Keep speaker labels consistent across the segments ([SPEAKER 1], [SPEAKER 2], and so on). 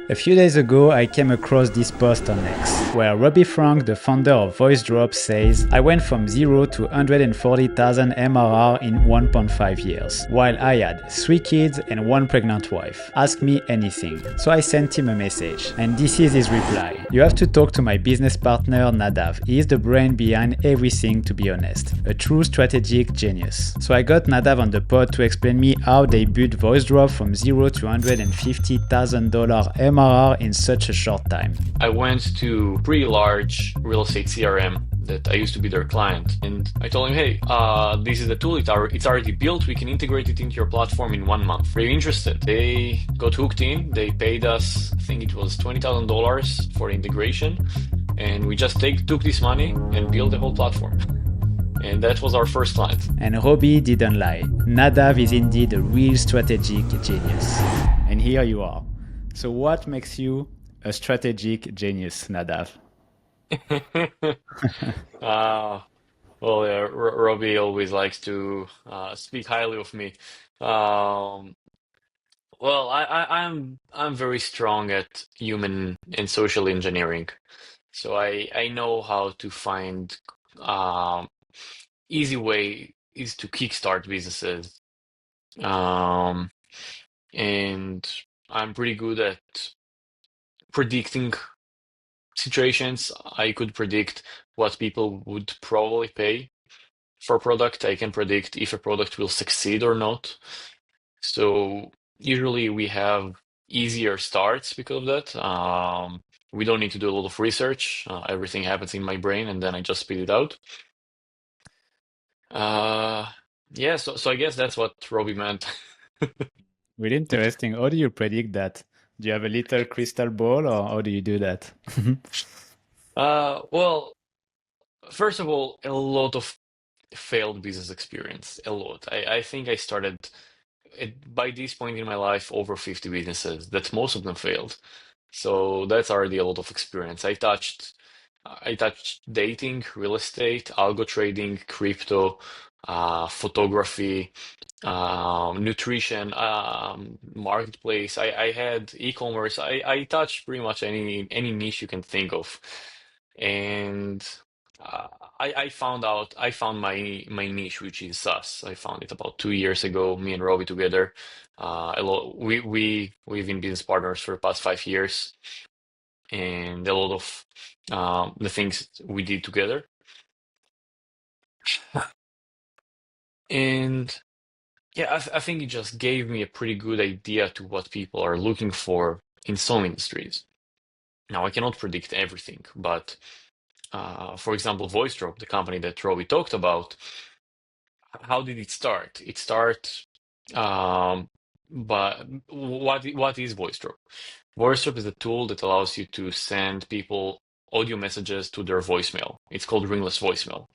[SPEAKER 1] A few days ago, I came across this post on X, where Robbie Frank, the founder of VoiceDrop, says, I went from 0 to 140,000 MRR in 1.5 years, while I had 3 kids and 1 pregnant wife. Ask me anything. So I sent him a message, and this is his reply. You have to talk to my business partner Nadav. He is the brain behind everything, to be honest. A true strategic genius. So I got Nadav on the pod to explain me how they built VoiceDrop from 0 to $150,000 MRR in such a short time.
[SPEAKER 2] I went to pretty large real estate CRM that I used to be their client, and I told him, hey, this is the tool, it's already built, we can integrate it into your platform in 1 month. Are you interested? They got hooked in, they paid us, I think it was $20,000 for integration, and we just took this money and built the whole platform. And that was our first client.
[SPEAKER 1] And Robbie didn't lie. Nadav is indeed a real strategic genius. And here you are. So what makes you a strategic genius, Nadav?
[SPEAKER 2] Well, yeah, Robbie always likes to speak highly of me. Um, well, I'm very strong at human and social engineering, so I know how to find um, easy way is to kickstart businesses, um, and I'm pretty good at predicting situations. I could predict what people would probably pay for a product. I can predict if a product will succeed or not. So usually we have easier starts because of that. We don't need to do a lot of research. Everything happens in my brain, and then I just spit it out. Uh, yeah, so I guess that's what Robbie meant.
[SPEAKER 1] Really interesting. How do you predict that? Do you have a little crystal ball or how do you do that?
[SPEAKER 2] Well, first of all, a lot of failed business experience, a lot. I think I started by this point in my life over 50 businesses that most of them failed. So that's already a lot of experience. I touched dating, real estate, algo trading, crypto, photography, nutrition, marketplace. I had e-commerce. I touched pretty much any niche you can think of, and uh, I found my niche, which is SaaS. I found it about 2 years ago. Me and Robbie together. A lot. We've been business partners for the past 5 years, and a lot of the things we did together. And yeah, I think it just gave me a pretty good idea to what people are looking for in some industries. Now, I cannot predict everything, but for example, VoiceDrop, the company that Robbie talked about, how did it start? It start, but what is VoiceDrop? VoiceDrop is a tool that allows you to send people audio messages to their voicemail. It's called ringless voicemail.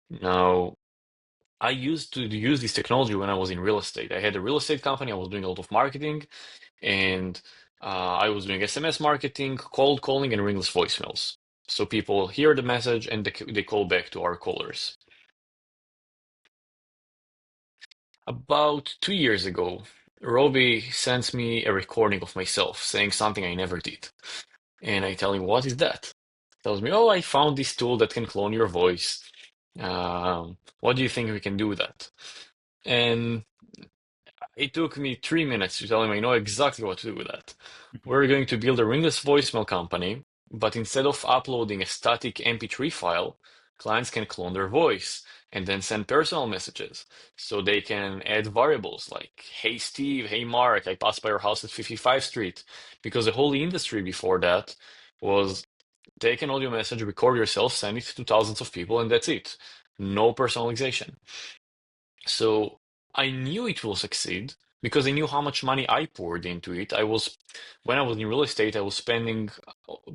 [SPEAKER 2] Now, I used to use this technology when I was in real estate. I had a real estate company. I was doing a lot of marketing, and I was doing SMS marketing, cold calling, and ringless voicemails. So people hear the message and they call back to our callers. About 2 years ago, Robbie sends me a recording of myself saying something I never did. And I tell him, what is that? He tells me, oh, I found this tool that can clone your voice. What do you think we can do with that? And it took me 3 minutes to tell him I know exactly what to do with that. We're going to build a ringless voicemail company, but instead of uploading a static MP3 file, clients can clone their voice and then send personal messages. So they can add variables like, hey Steve, hey Mark, I passed by your house at 55th Street. Because the whole industry before that was take an audio message, record yourself, send it to thousands of people, and that's it. No personalization. So I knew it will succeed because I knew how much money I poured into it. When I was in real estate, I was spending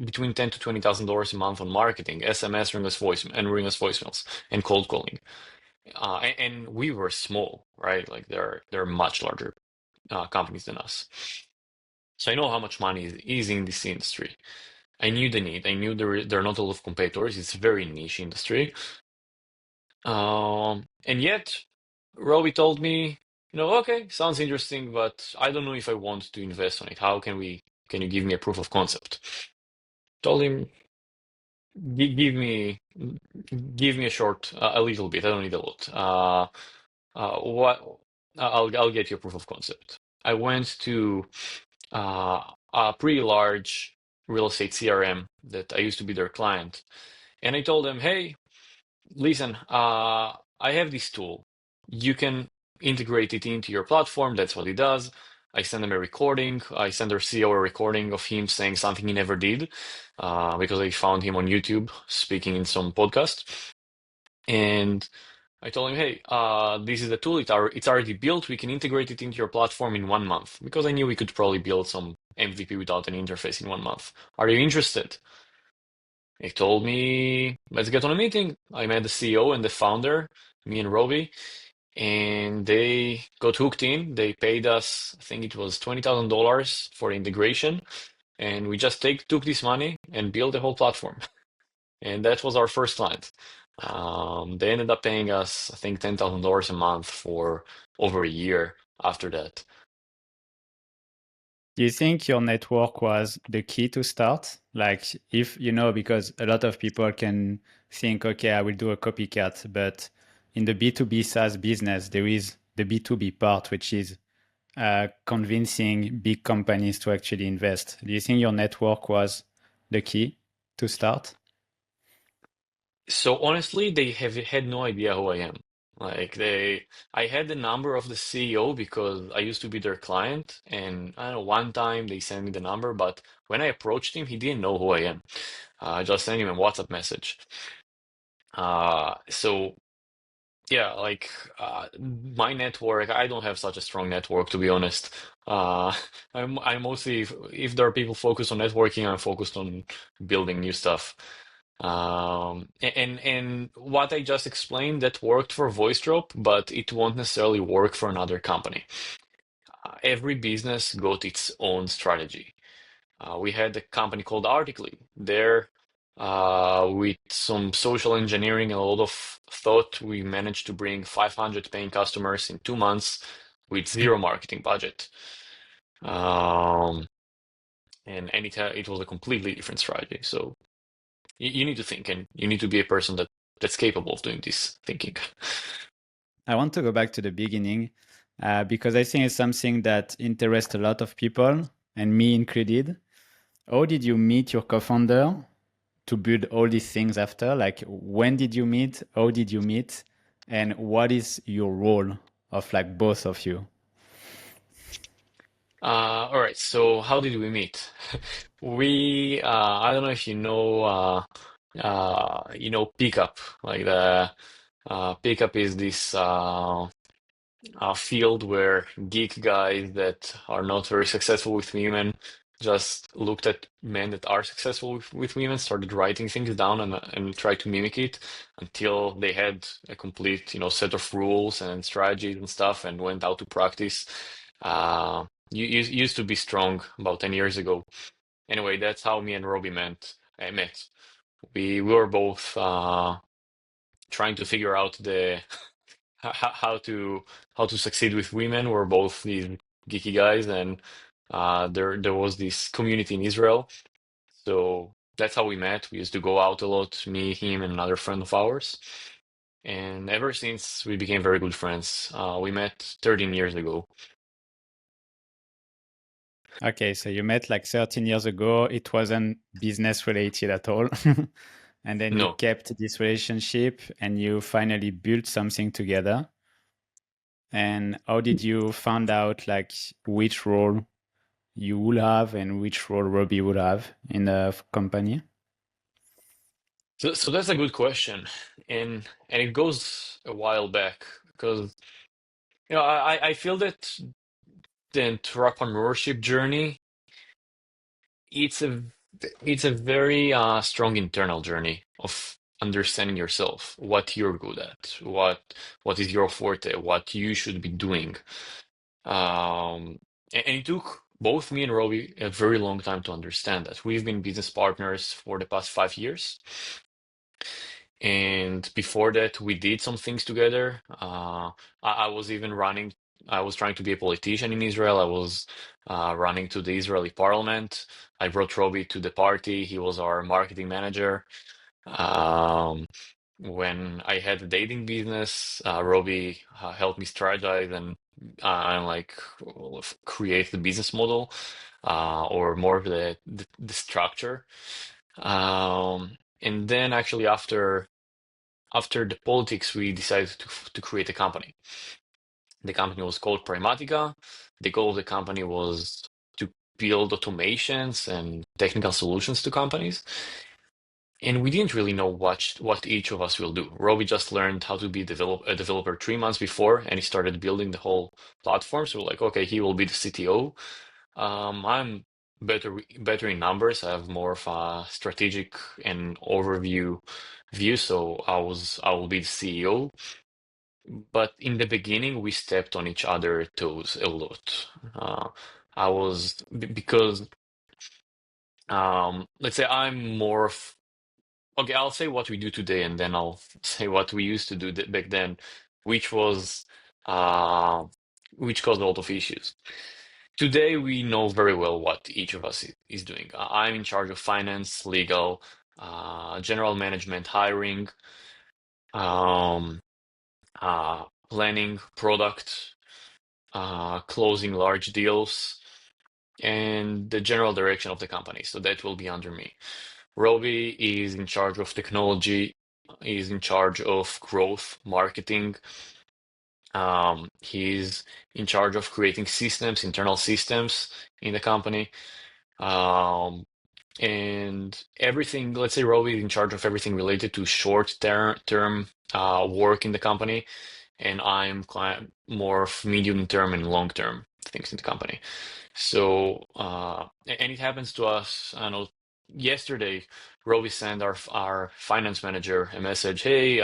[SPEAKER 2] between ten to $20,000 a month on marketing, SMS, ringless voicemails, and cold calling. And we were small, right? Like they're much larger companies than us. So I know how much money is in this industry. I knew the need. I knew there are not a lot of competitors. It's a very niche industry. And yet, Robbie told me, okay, sounds interesting, but I don't know if I want to invest on it. How can we Can you give me a proof of concept? Told him, Give me a short, a little bit. I don't need a lot. What I'll get you a proof of concept. I went to a pretty large real estate CRM that I used to be their client, and I told them, "Hey, listen, I have this tool. You can integrate it into your platform. That's what it does." I send them a recording. I send their CEO a recording of him saying something he never did, because I found him on YouTube speaking in some podcast. And I told him, "Hey, this is the tool. It's already built. We can integrate it into your platform in 1 month," because I knew we could probably build some MVP without an interface in 1 month. Are you interested? He told me, "Let's get on a meeting." I met the CEO and the founder, me and Robbie, and they got hooked in. They paid us, I think it was $20,000 for integration, and we just took this money and built the whole platform. And that was our first client. They ended up paying us, I think, $10,000 a month for over a year after that.
[SPEAKER 1] Do you think your network was the key to start? Like, if you know, because a lot of people can think, okay, I will do a copycat, but in the B2B SaaS business, there is the B2B part, which is convincing big companies to actually invest. Do you think your network was the key to start?
[SPEAKER 2] So honestly, they have had no idea who I am. I had the number of the CEO because I used to be their client, and I don't know, one time they sent me the number, but when I approached him, he didn't know who I am. I just sent him a WhatsApp message. So yeah, my network, I don't have such a strong network, to be honest. Uh, I mostly, if there are people focused on networking, I'm focused on building new stuff. And what I just explained that worked for VoiceDrop, but it won't necessarily work for another company. Every business got its own strategy. We had a company called Artically. There, with some social engineering and a lot of thought, we managed to bring 500 paying customers in 2 months with zero marketing budget. Um, and it was a completely different strategy. So you need to think, and you need to be a person that's capable of doing this thinking.
[SPEAKER 1] I want to go back to the beginning because I think it's something that interests a lot of people, and me included. How did you meet your co-founder to build all these things after? Like, when did you meet? How did you meet? And what is your role of like both of you?
[SPEAKER 2] All right, so how did we meet? I don't know if you know, Pickup, like the Pickup is this field where geek guys that are not very successful with women just looked at men that are successful with women, started writing things down and tried to mimic it until they had a complete, set of rules and strategies and stuff and went out to practice. You used to be strong about 10 years ago. Anyway, that's how me and Robbie met. We were both trying to figure out the how to succeed with women. We're both these geeky guys, and there was this community in Israel, so that's how we met. We used to go out a lot, me, him, and another friend of ours, and ever since we became very good friends. We met 13 years ago.
[SPEAKER 1] Okay, so you met like 13 years ago. It wasn't business related at all. And then you
[SPEAKER 2] No.
[SPEAKER 1] kept this relationship and you finally built something together. And how did you find out like which role you will have and which role Robbie would have in the company?
[SPEAKER 2] So that's a good question, and it goes a while back because I feel that the entrepreneurship journey, it's a it's a very strong internal journey of understanding yourself, what you're good at, what is your forte, what you should be doing. And it took both me and Robbie a very long time to understand that. We've been business partners for the past 5 years. And before that, we did some things together. I was even running I was trying to be a politician in Israel. I was running to the Israeli parliament. I brought Robbie to the party. He was our marketing manager. Um, when I had a dating business, Robbie helped me strategize and like create the business model or more of the structure. And then actually after the politics, we decided to create a company. The company was called Primatica. The goal of the company was to build automations and technical solutions to companies. And we didn't really know what each of us will do. Robbie just learned how to be a developer 3 months before, and he started building the whole platform. So we're like, okay, he will be the CTO. I'm better in numbers. I have more of a strategic and overview view. So I will be the CEO. But in the beginning, we stepped on each other's toes a lot. I was because let's say I'm more of okay. I'll say what we do today, and then I'll say what we used to do back then, which was uh, which caused a lot of issues. Today, we know very well what each of us is doing. I'm in charge of finance, legal, general management, hiring, um, planning, product, closing large deals, and the general direction of the company. So that will be under me. Robbie is in charge of technology, is in charge of growth, marketing. He's in charge of creating systems, internal systems in the company. Um, and everything, let's say Robbie is in charge of everything related to short term work in the company, and I'm more of medium term and long term things in the company. So, and it happens to us. I know yesterday, Robbie sent our finance manager a message. Hey,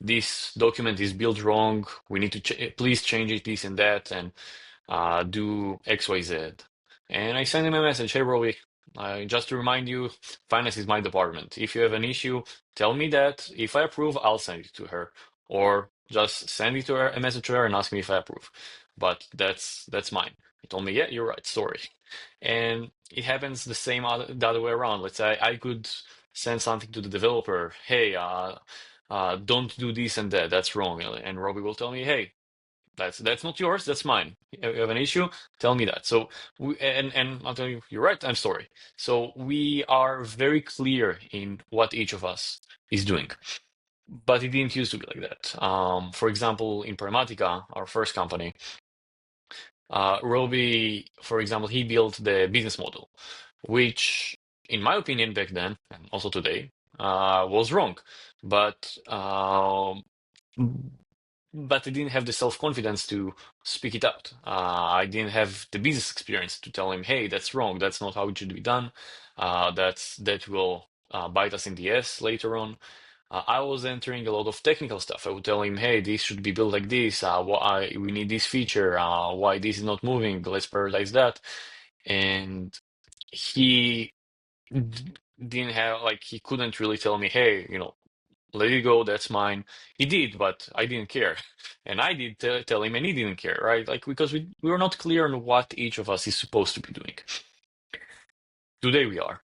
[SPEAKER 2] this document is built wrong. We need to please change it, this and that, and do X, Y, Z. And I sent him a message. Hey, Robbie, just to remind you, finance is my department. If you have an issue, tell me that. If I approve, I'll send it to her, or just send it to her, a message to her, and ask me if I approve. But that's mine. He told me, yeah, you're right, sorry. And it happens the other way around. Let's say I could send something to the developer, hey, don't do this and that, that's wrong. And Robbie will tell me, hey, that's not yours, that's mine. You have an issue, tell me that. So and I'll tell you, you're right, I'm sorry. So we are very clear in what each of us is doing. But it didn't used to be like that. For example, in Pragmatica, our first company, Roby, for example, he built the business model, which, in my opinion, back then and also today, was wrong. But but I didn't have the self-confidence to speak it out. I didn't have the business experience to tell him, "Hey, that's wrong. That's not how it should be done. That will bite us in the ass later on." I was entering a lot of technical stuff. I would tell him, "Hey, this should be built like this. Why we need this feature? Why this is not moving? Let's prioritize that." And he didn't have like he couldn't really tell me, "Hey, let it go. That's mine." He did, but I didn't care, and I did tell him, and he didn't care, right? Like because we were not clear on what each of us is supposed to be doing. Today we are.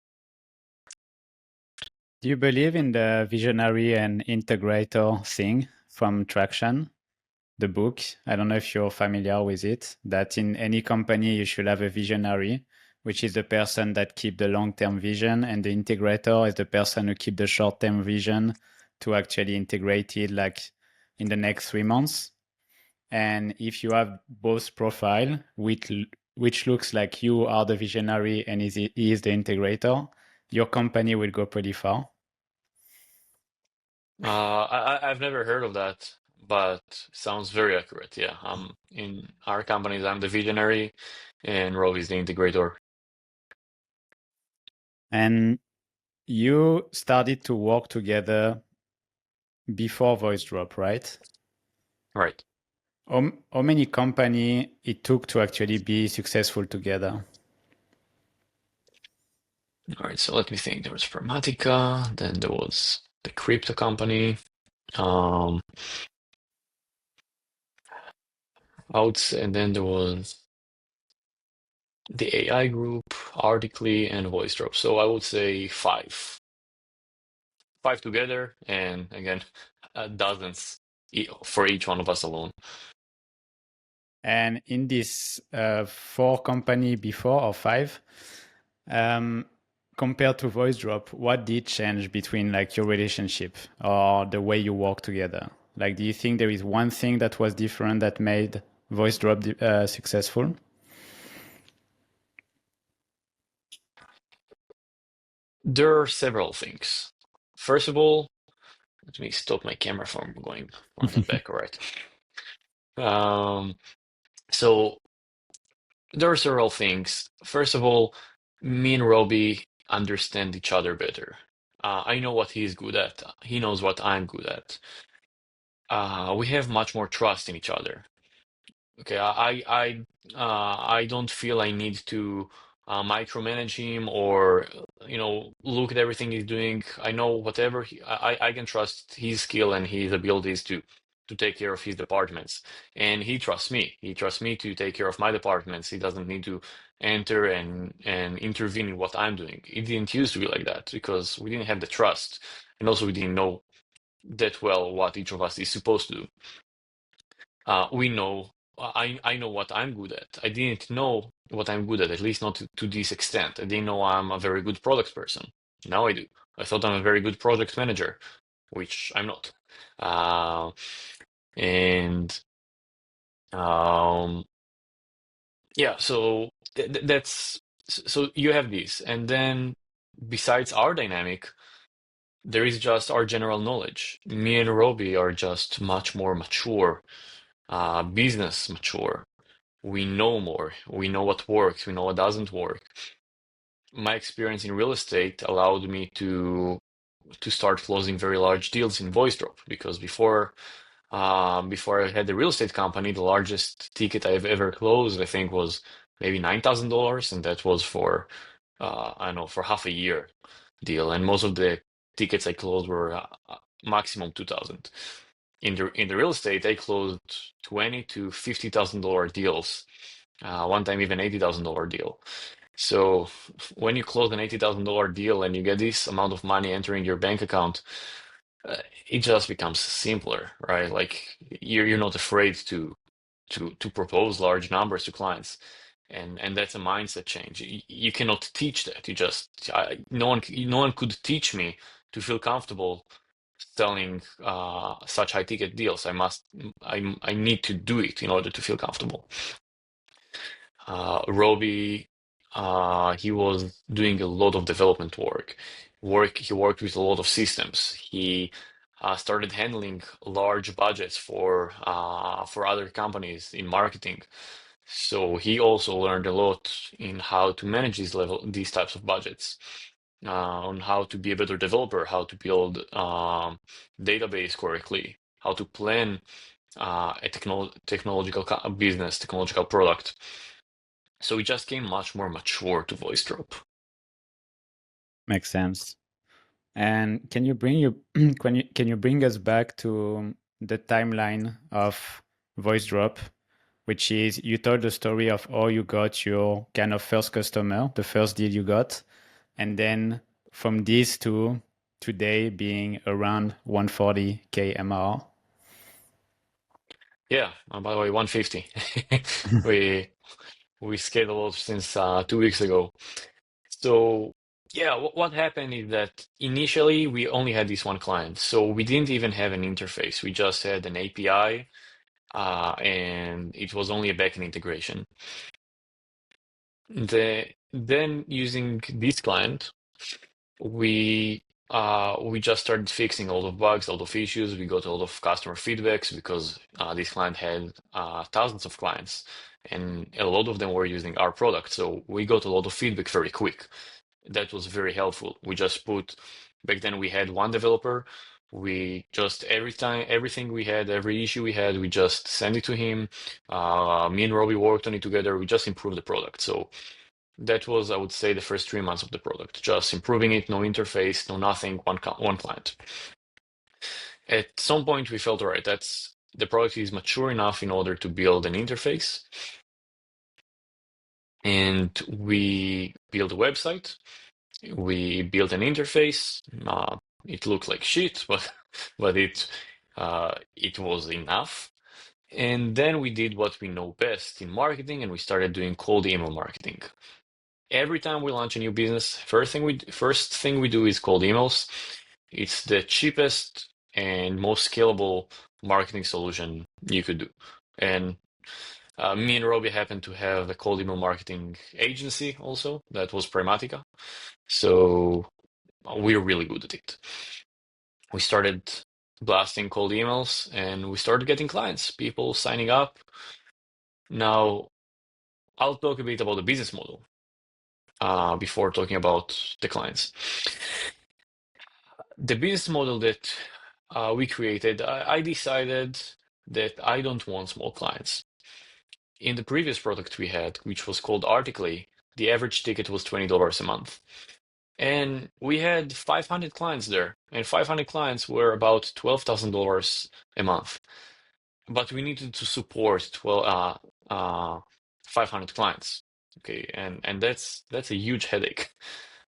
[SPEAKER 1] Do you believe in the visionary and integrator thing from Traction, the book? I don't know if you're familiar with it, that in any company you should have a visionary, which is the person that keep the long-term vision, and the integrator is the person who keep the short-term vision to actually integrate it like in the next 3 months. And if you have both profile, which looks like you are the visionary and he is the integrator, your company will go pretty far.
[SPEAKER 2] I've never heard of that, but sounds very accurate. Yeah, in our companies, I'm the visionary, and Rob is the integrator.
[SPEAKER 1] And you started to work together before Voice Drop, right?
[SPEAKER 2] Right.
[SPEAKER 1] How many company it took to actually be successful together?
[SPEAKER 2] All right. So let me think. There was Pragmatica, then there was the crypto company. Um, And then there was the AI group, Articly, and VoiceDrop. So I would say five. Five together, and again, dozens for each one of us alone.
[SPEAKER 1] And in this four company before or five, compared to VoiceDrop, what did change between like your relationship or the way you work together? Like, do you think there is one thing that was different that made VoiceDrop successful?
[SPEAKER 2] There are several things. First of all, let me stop my camera from going front and back. All right. So there are several things. First of all, me and Robbie understand each other better. I know what he's good at. He knows what I'm good at. We have much more trust in each other. Okay, I don't feel I need to micromanage him or look at everything he's doing. I know whatever I can trust his skill and his abilities to take care of his departments, and he trusts me. He trusts me to take care of my departments. He doesn't need to enter and intervene in what I'm doing. It didn't used to be like that because we didn't have the trust, and also we didn't know that well what each of us is supposed to do. We know I know what I'm good at. I didn't know what I'm good at least not to this extent. I didn't know I'm a very good product person. Now I do. I thought I'm a very good project manager, which I'm not. Uh, and yeah, so that's so you have this, and then besides our dynamic, there is just our general knowledge. Me and Robbie are just much more mature, business mature. We know more. We know what works. We know what doesn't work. My experience in real estate allowed me to start closing very large deals in VoiceDrop because before I had the real estate company, the largest ticket I've ever closed, I think, was maybe $9,000, and that was for I don't know, for half a year deal. And most of the tickets I closed were maximum 2,000. In the real estate, I closed 20 to $50,000 deals. One time even $80,000 deal. So when you close an $80,000 deal and you get this amount of money entering your bank account, it just becomes simpler, right? Like you're not afraid to propose large numbers to clients, and that's a mindset change. You cannot teach that. No one could teach me to feel comfortable selling such high ticket deals. I need to do it in order to feel comfortable. Robbie, he was doing a lot of development work. He worked with a lot of systems. He started handling large budgets for other companies in marketing. So he also learned a lot in how to manage these types of budgets, on how to be a better developer, how to build database correctly, how to plan a technological business, technological product. So we just came much more mature to VoiceDrop.
[SPEAKER 1] Makes sense. And can you bring you can you bring us back to the timeline of VoiceDrop, which is you told the story of how you got your kind of first customer, the first deal you got, and then from this to today being around 140K MRR.
[SPEAKER 2] Yeah, by the way, 150. We we scaled a lot since 2 weeks ago. So yeah, what happened is that initially we only had this one client, so we didn't even have an interface. We just had an API, and it was only a backend integration. Then using this client, we just started fixing a lot of bugs, a lot of issues. We got a lot of customer feedbacks because this client had thousands of clients, and a lot of them were using our product. So we got a lot of feedback very quick. That was very helpful. Back then we had one developer. We just everything we had, every issue we had, we just send it to him. Me and Robbie worked on it together. We just improved the product. So that was, I would say, the first 3 months of the product, just improving it, no interface, no nothing, one client. At some point, we felt, all right, the product is mature enough in order to build an interface. And we built a website. We built an interface. It looked like shit, but but it was enough. And then we did what we know best in marketing, and we started doing cold email marketing. Every time we launch a new business, first thing we do is cold emails. It's the cheapest and most scalable marketing solution you could do. And me and Robbie happened to have a cold email marketing agency also that was Primatica. So we're really good at it. We started blasting cold emails and we started getting clients, people signing up. Now, I'll talk a bit about the business model before talking about the clients. The business model that we created, I decided that I don't want small clients. In the previous product we had, which was called Artically, the average ticket was $20 a month. And we had 500 clients there, and 500 clients were about $12,000 a month. But we needed to support 500 clients. Okay, and that's a huge headache.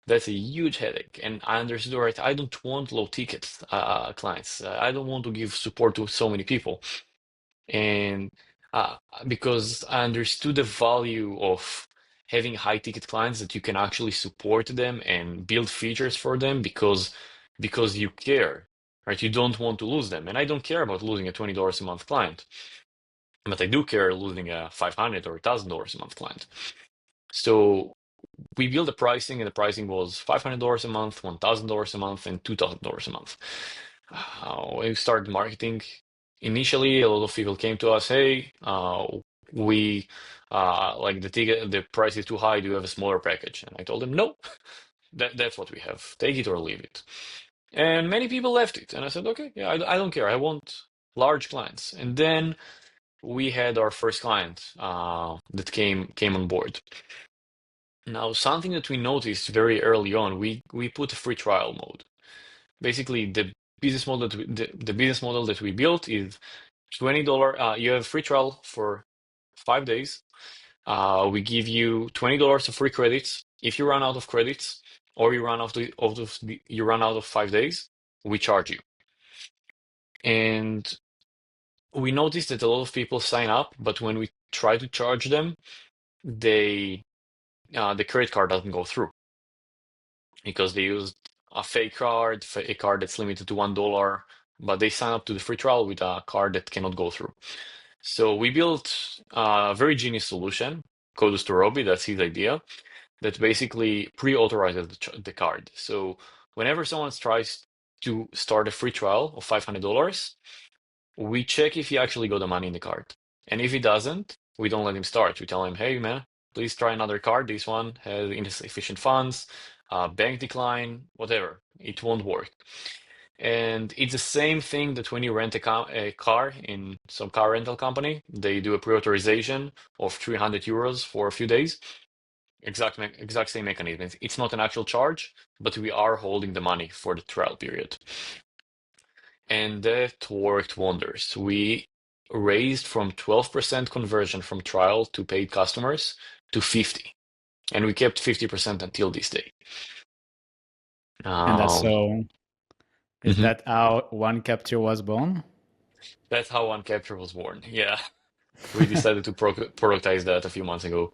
[SPEAKER 2] That's a huge headache. And I understood, right, I don't want low ticket clients. I don't want to give support to so many people. And uh, because I understood the value of having high ticket clients that you can actually support them and build features for them because you care, right? You don't want to lose them. And I don't care about losing a $20 a month client, but I do care losing a $500 or $1,000 a month client. So we built the pricing, and the pricing was $500 a month, $1,000 a month, and $2,000 a month. We started marketing. Initially, a lot of people came to us, hey, we like the price is too high. Do you have a smaller package? And I told them, no, that's what we have. Take it or leave it. And many people left it. And I said, okay, yeah, I don't care. I want large clients. And then we had our first client that came on board. Now, something that we noticed very early on, we put a free trial mode. Basically, the business model that we built is $20. You have free trial for 5 days. We give you $20 of free credits. If you run out of credits or you run out of 5 days, we charge you. And we noticed that a lot of people sign up, but when we try to charge them, the credit card doesn't go through because they used a card that's limited to $1, but they sign up to the free trial with a card that cannot go through. So we built a very genius solution, kudos to Robbie, that's his idea, that basically pre-authorizes the card. So whenever someone tries to start a free trial of $500, we check if he actually got the money in the card. And if he doesn't, we don't let him start. We tell him, hey, man, please try another card. This one has insufficient funds, bank decline, whatever. It won't work. And it's the same thing that when you rent a car in some car rental company, they do a pre-authorization of 300 euros for a few days. Exact same mechanism. It's not an actual charge, but we are holding the money for the trial period. And that worked wonders. We raised from 12% conversion from trial to paid customers to 50. And we kept 50% until this day.
[SPEAKER 1] And that's so, is
[SPEAKER 2] Mhm.
[SPEAKER 1] that how One Capture was born?
[SPEAKER 2] That's how One Capture was born. Yeah. We decided to productize that a few months ago.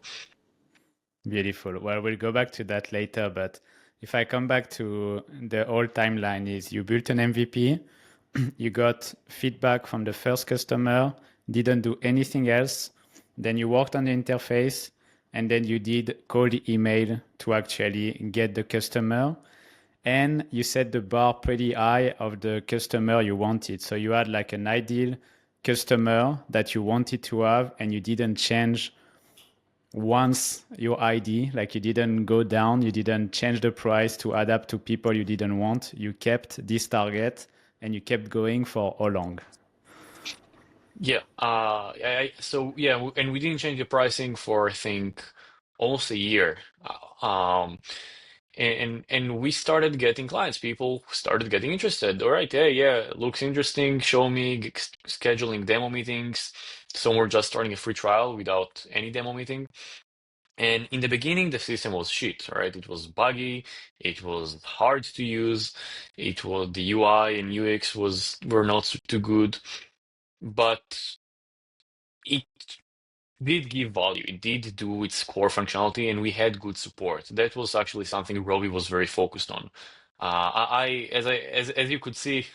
[SPEAKER 1] Beautiful. Well, we'll go back to that later, but if I come back to the whole timeline is you built an MVP, you got feedback from the first customer, didn't do anything else, then you worked on the interface, and then you did cold email to actually get the customer. And you set the bar pretty high of the customer you wanted. So you had like an ideal customer that you wanted to have, and you didn't change once your ID, like you didn't go down, you didn't change the price to adapt to people you didn't want. You kept this target and you kept going for how long?
[SPEAKER 2] Yeah. And we didn't change the pricing for I think almost a year. And we started getting clients. People started getting interested. All right, yeah, looks interesting. Show me scheduling demo meetings. Some were just starting a free trial without any demo meeting. And in the beginning, the system was shit, right? It was buggy, it was hard to use, it was the UI and UX were not too good, but it did give value. It did do its core functionality, and we had good support. That was actually something Robbie was very focused on. As you could see,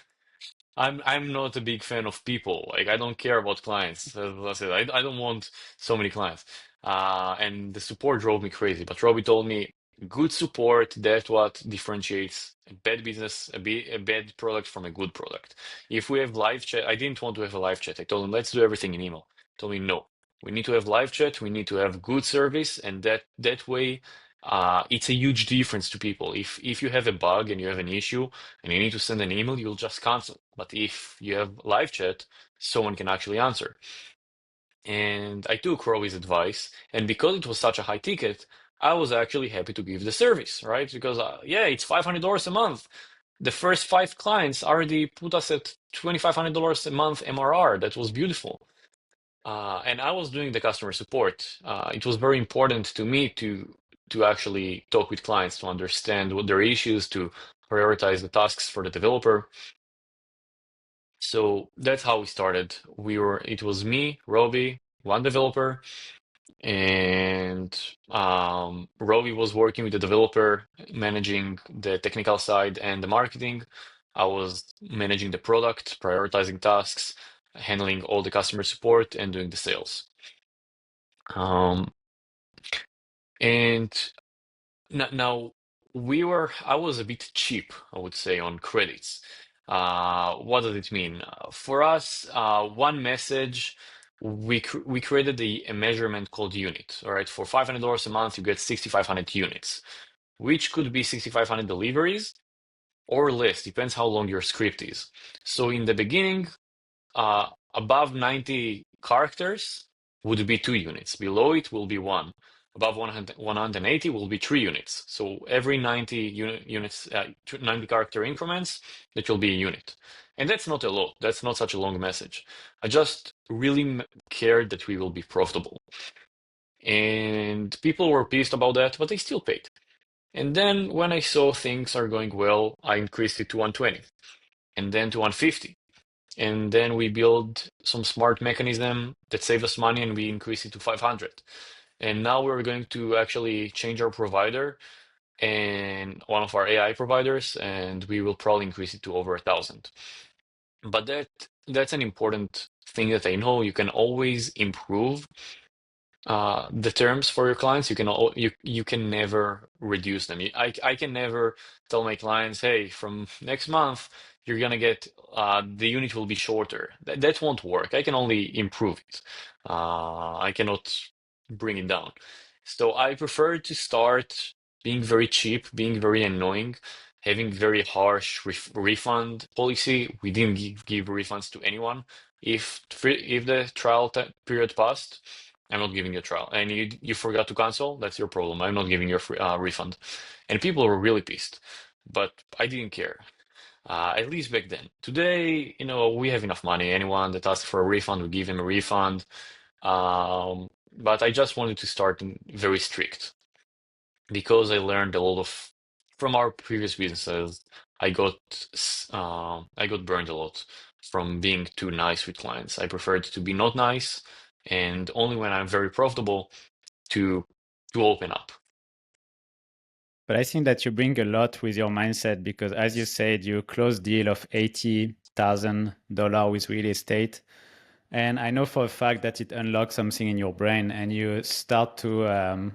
[SPEAKER 2] I'm not a big fan of people. Like I don't care about clients. As I said, I don't want so many clients. And the support drove me crazy. But Robbie told me, good support, that's what differentiates a bad business, a bad product from a good product. If we have live chat, I didn't want to have a live chat. I told him, let's do everything in email. He told me, no, we need to have live chat. We need to have good service, and that way, it's a huge difference to people. If you have a bug and you have an issue and you need to send an email, you'll just cancel. But if you have live chat, someone can actually answer. And I took Robbie's advice, and because it was such a high ticket, I was actually happy to give the service, right? Because yeah, it's $500 a month. The first 5 clients already put us at $2,500 a month MRR. That was beautiful. And I was doing the customer support. It was very important to me to actually talk with clients to understand what their issues, to prioritize the tasks for the developer. So that's how we started. It was me, Robbie, one developer, and Robbie was working with the developer, managing the technical side and the marketing. I was managing the product, prioritizing tasks, handling all the customer support, and doing the sales. Um, and now I was a bit cheap, I would say, on credits. What does it mean? For us, one message, we created a measurement called unit. All right, for $500 a month, you get 6,500 units, which could be 6,500 deliveries or less, depends how long your script is. So in the beginning, above 90 characters would be 2 units. Below it will be 1. Above 180 will be 3 units. So every 90 units, 90 character increments, that will be a unit. And that's not a lot. That's not such a long message. I just really cared that we will be profitable. And people were pissed about that, but they still paid. And then when I saw things are going well, I increased it to 120 and then to 150. And then we build some smart mechanism that save us money and we increase it to 500. And now we're going to actually change our provider and one of our AI providers, and we will probably increase it to over 1,000. But that's an important thing that I know. You can always improve the terms for your clients. You can never reduce them. I can never tell my clients, hey, from next month you're gonna get the unit will be shorter. That won't work. I can only improve it. I cannot bring it down. So I prefer to start being very cheap, being very annoying, having very harsh refund policy. We didn't give refunds to anyone. If the trial period passed, I'm not giving you a trial. And you forgot to cancel, that's your problem. I'm not giving you a free, refund. And people were really pissed, but I didn't care. At least back then. Today, we have enough money. Anyone that asks for a refund, we give him a refund. But I just wanted to start very strict because I learned a lot from our previous businesses. I got burned a lot from being too nice with clients. I preferred to be not nice, and only when I'm very profitable to open up.
[SPEAKER 1] But I think that you bring a lot with your mindset because, as you said, you closed deal of $80,000 with real estate. And I know for a fact that it unlocks something in your brain and you start to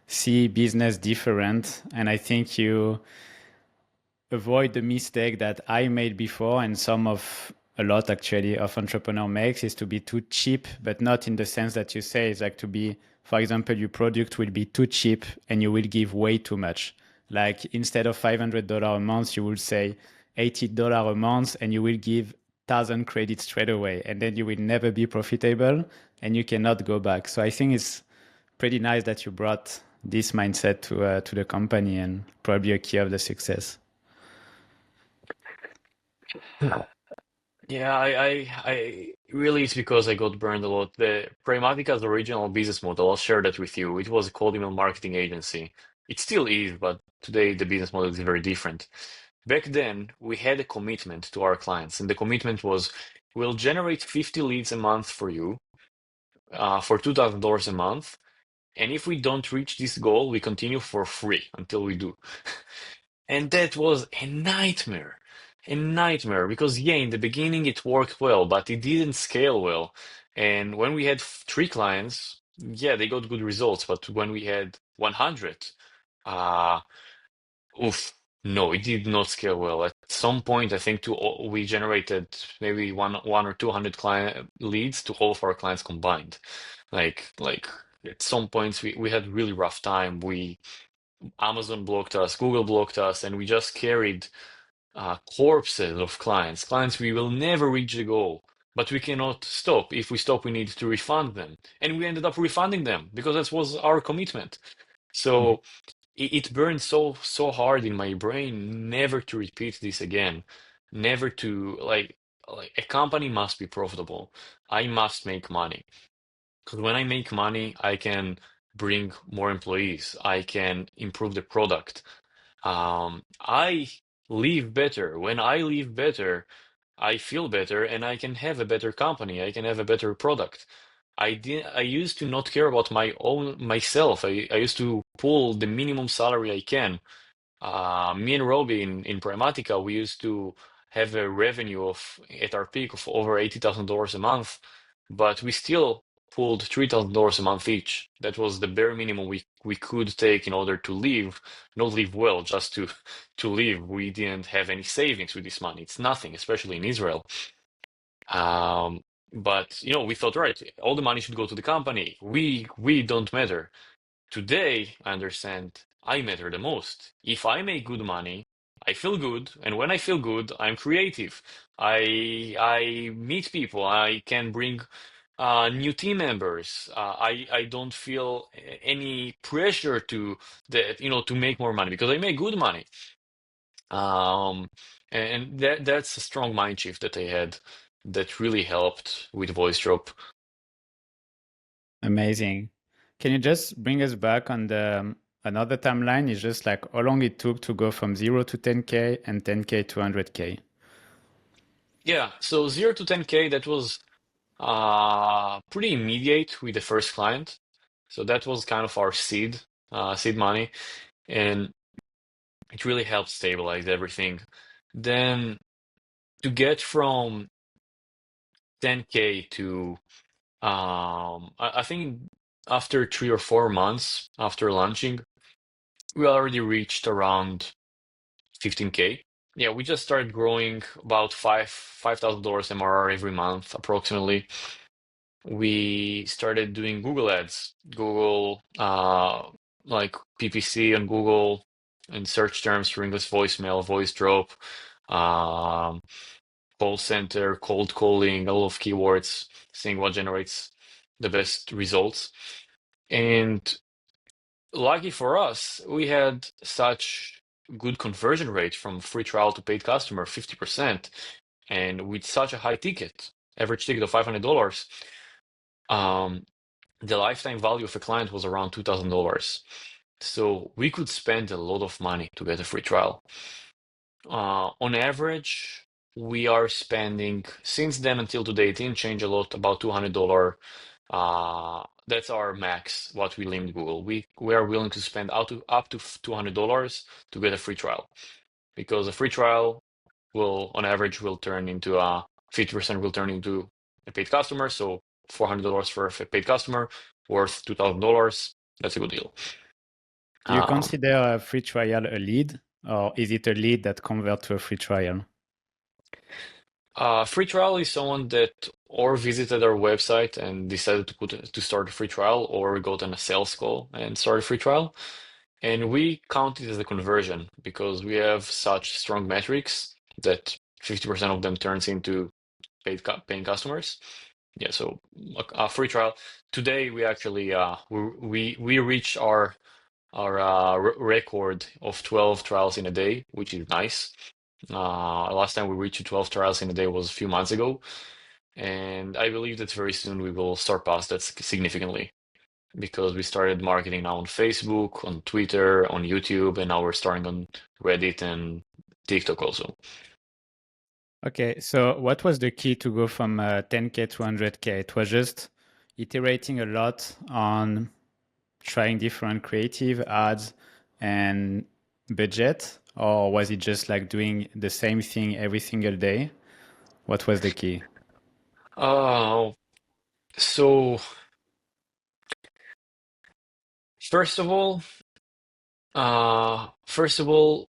[SPEAKER 1] see business different. And I think you avoid the mistake that I made before and a lot actually of entrepreneur makes is to be too cheap, but not in the sense that you say. It's like to be, for example, your product will be too cheap and you will give way too much. Like instead of $500 a month, you will say $80 a month and you will give 1,000 credits straight away. And then you will never be profitable and you cannot go back. So I think it's pretty nice that you brought this mindset to the company and probably a key of the success.
[SPEAKER 2] Yeah, I really, it's because I got burned a lot. The Primatica's original business model, I'll share that with you. It was a cold email marketing agency. It still is, but today the business model is very different. Back then, we had a commitment to our clients, and the commitment was we'll generate 50 leads a month for you, for $2,000 a month. And if we don't reach this goal, we continue for free until we do. And that was a nightmare because, yeah, in the beginning it worked well, but it didn't scale well. And when we had three clients, yeah, they got good results. But when we had 100, uh, oof, no, it did not scale well. At some point, I think we generated maybe one or 200 client leads to all of our clients combined. Like at some points we had really rough time. Amazon blocked us, Google blocked us, and we just carried corpses of clients. We will never reach the goal, but we cannot stop. If we stop, we need to refund them. And we ended up refunding them because that was our commitment.
[SPEAKER 1] Mhm.
[SPEAKER 2] So it burned so hard in my brain never to repeat this again. Never to like a company must be profitable. I must make money. Because when I make money, I can bring more employees. I can improve the product. I live better. When I live better, I feel better and I can have a better company. I can have a better product. I used to not care about my own myself. I used to pull the minimum salary I can. Me and Robbie in Primatica, we used to have a revenue of at our peak of over $80,000 a month, but we still pulled $3,000 a month each. That was the bare minimum we could take in order to live, not live well, just to live. We didn't have any savings with this money. It's nothing, especially in Israel. Um, but we thought, right, all the money should go to the company. We don't matter. Today, I understand I matter the most. If I make good money, I feel good, and when I feel good, I'm creative. I meet people. I can bring new team members. I don't feel any pressure to make more money because I make good money. Um, and that's a strong mind shift that I had that really helped with voice drop.
[SPEAKER 1] Amazing. Can you just bring us back on the another timeline? It's just like how long it took to go from 0 to 10K and 10K to 100K.
[SPEAKER 2] Yeah, so 0 to 10K, that was pretty immediate with the first client. So that was kind of our seed money, and it really helped stabilize everything. Then to get from 10K to I think after 3 or 4 months after launching, we already reached around 15K. Yeah, we just started growing about $5,000 MRR every month approximately. We started doing Google ads, Google, like PPC on Google and search terms for English voicemail, voice drop, um, call center, cold calling, a lot of keywords, seeing what generates the best results. And lucky for us, we had such good conversion rate from free trial to paid customer, 50%, and with such a high ticket, average ticket of $500. Um, the lifetime value of a client was around $2,000. So we could spend a lot of money to get a free trial. On average, we are spending, since then until today, it didn't change a lot, about $200. That's our max, what we limit Google. We are willing to spend up to $200 to get a free trial, because a free trial on average, will turn into 50% will turn into a paid customer. So $400 for a paid customer, worth $2,000. That's a good deal.
[SPEAKER 1] Do you
[SPEAKER 2] Um,
[SPEAKER 1] consider a free trial a lead, or is it a lead that convert to a free trial?
[SPEAKER 2] free trial is someone that or visited our website and decided to start a free trial, or got on a sales call and start a free trial. And we count it as a conversion because we have such strong metrics that 50% of them turns into paying customers. Yeah, so a free trial. Today we actually we reached our record of 12 trials in a day, which is nice. Last time we reached 12 trials in a day was a few months ago, and I believe that very soon we will surpass that significantly because we started marketing now on Facebook, on Twitter, on YouTube, and now we're starting on Reddit and TikTok also.
[SPEAKER 1] Okay, so what was the key to go from 10K to 100K? It was just iterating a lot on trying different creative ads and budget, or was it just like doing the same thing every single day? What was the key?
[SPEAKER 2] Uh, so first of all, first of all,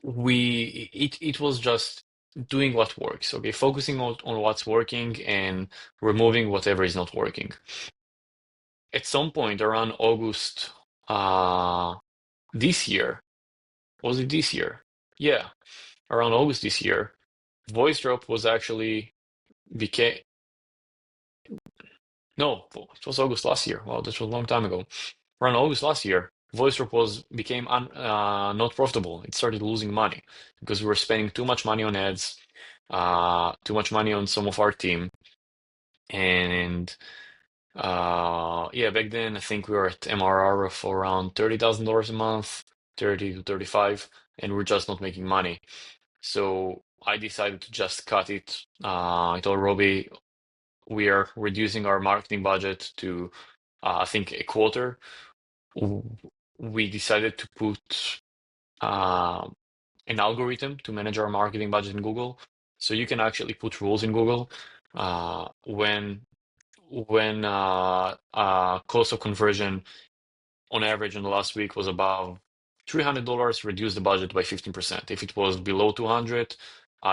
[SPEAKER 2] it was just doing what works, okay, focusing on what's working and removing whatever is not working. At some point around August, this year, was it this year? Yeah, around August this year, voice drop was actually became no, it was August last year. Wow, that was a long time ago. Around August last year, VoiceDrop was became not profitable. It started losing money because we were spending too much money on ads, too much money on some of our team, and yeah, back then I think we were at MRR of around $30,000 a month, 30 to 35, and we're just not making money. So I decided to just cut it. I told Robbie we are reducing our marketing budget to I think a quarter. We decided to put uh, an algorithm to manage our marketing budget in Google. So you can actually put rules in Google when cost of conversion on average in the last week was about $300, reduce the budget by 15%. If it was below 200,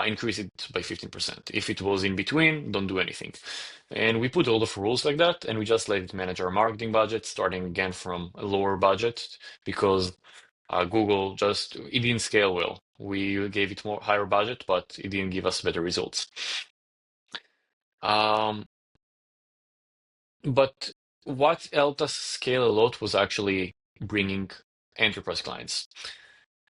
[SPEAKER 2] increase it by 15%. If it was in between, don't do anything. And we put all the rules like that, and we just let it manage our marketing budget, starting again from a lower budget because Google just it didn't scale well. We gave it more higher budget, but it didn't give us better results. Um, but what helped us scale a lot was actually bringing enterprise clients.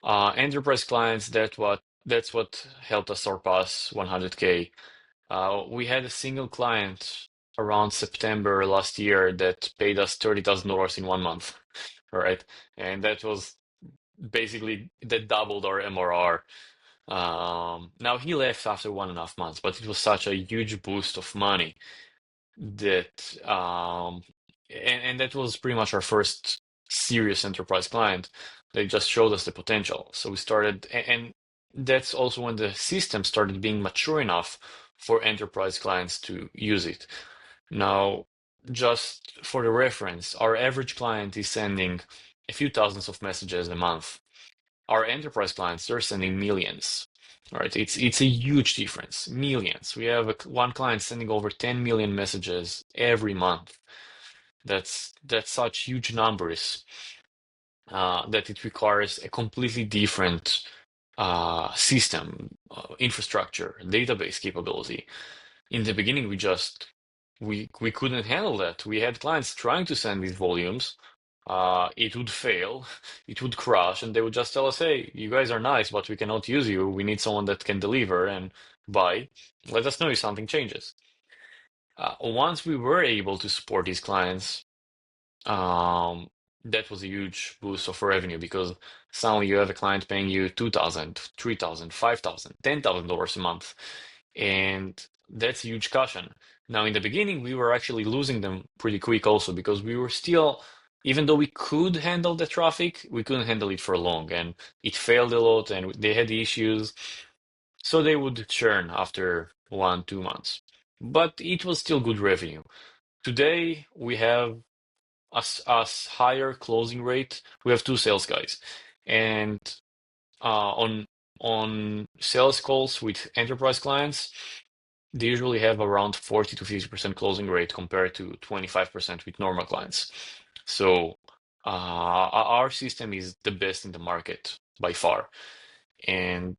[SPEAKER 2] Enterprise clients, that's what helped us surpass 100K. We had a single client around September last year that paid us $30,000 in 1 month, right? And that was basically that doubled our MRR. Now he left after 1.5 months, but it was such a huge boost of money that and that was pretty much our first serious enterprise client. They just showed us the potential. So we started, and that's also when the system started being mature enough for enterprise clients to use it. Now, just for the reference, our average client is sending a few thousands of messages a month. Our enterprise clients, they're sending millions. All right, it's a huge difference. Millions. We have one client sending over 10 million messages every month. That's such huge numbers that it requires a completely different system, infrastructure, database capability. In the beginning, we couldn't handle that. We had clients trying to send these volumes. It would fail, it would crash, and they would just tell us, "Hey, you guys are nice, but we cannot use you. We need someone that can deliver and buy. Let us know if something changes." Once we were able to support these clients, um, that was a huge boost of revenue because suddenly you have a client paying you 2,000, 3,000, 5,000, $10,000 a month, and that's a huge cushion. Now, in the beginning, we were actually losing them pretty quick also because we were still, even though we could handle the traffic, we couldn't handle it for long, and it failed a lot, and they had issues, so they would churn after 1, 2 months. But it was still good revenue. Today, we have as higher closing rate. We have two sales guys, and on sales calls with enterprise clients, they usually have around 40 to 50% closing rate compared to 25% with normal clients. So our system is the best in the market by far. And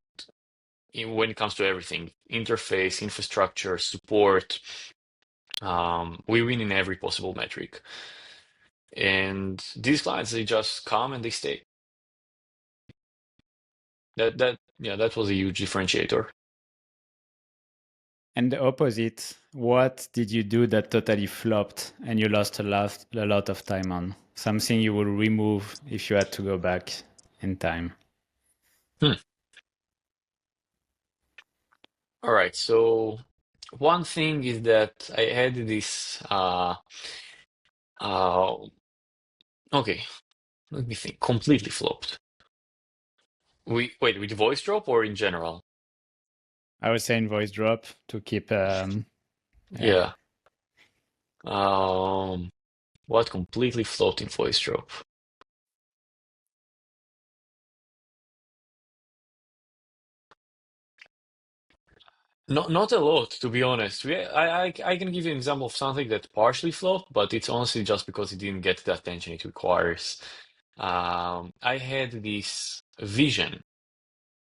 [SPEAKER 2] when it comes to everything, interface, infrastructure, support, we win in every possible metric. And these clients, they just come and they stay. That was a huge differentiator.
[SPEAKER 1] And the opposite, what did you do that totally flopped and you lost a lot of time on? Something you would remove if you had to go back in time.
[SPEAKER 2] Hmm. All right. So one thing is that I had this uh okay, let me think. Completely flopped. Wait, with voice drop or in general?
[SPEAKER 1] I was saying voice drop to keep, yeah.
[SPEAKER 2] Yeah. Um, what completely flopped in voice drop? Not a lot, to be honest. I can give you an example of something that partially flopped, but it's honestly just because it didn't get the attention it requires. I had this vision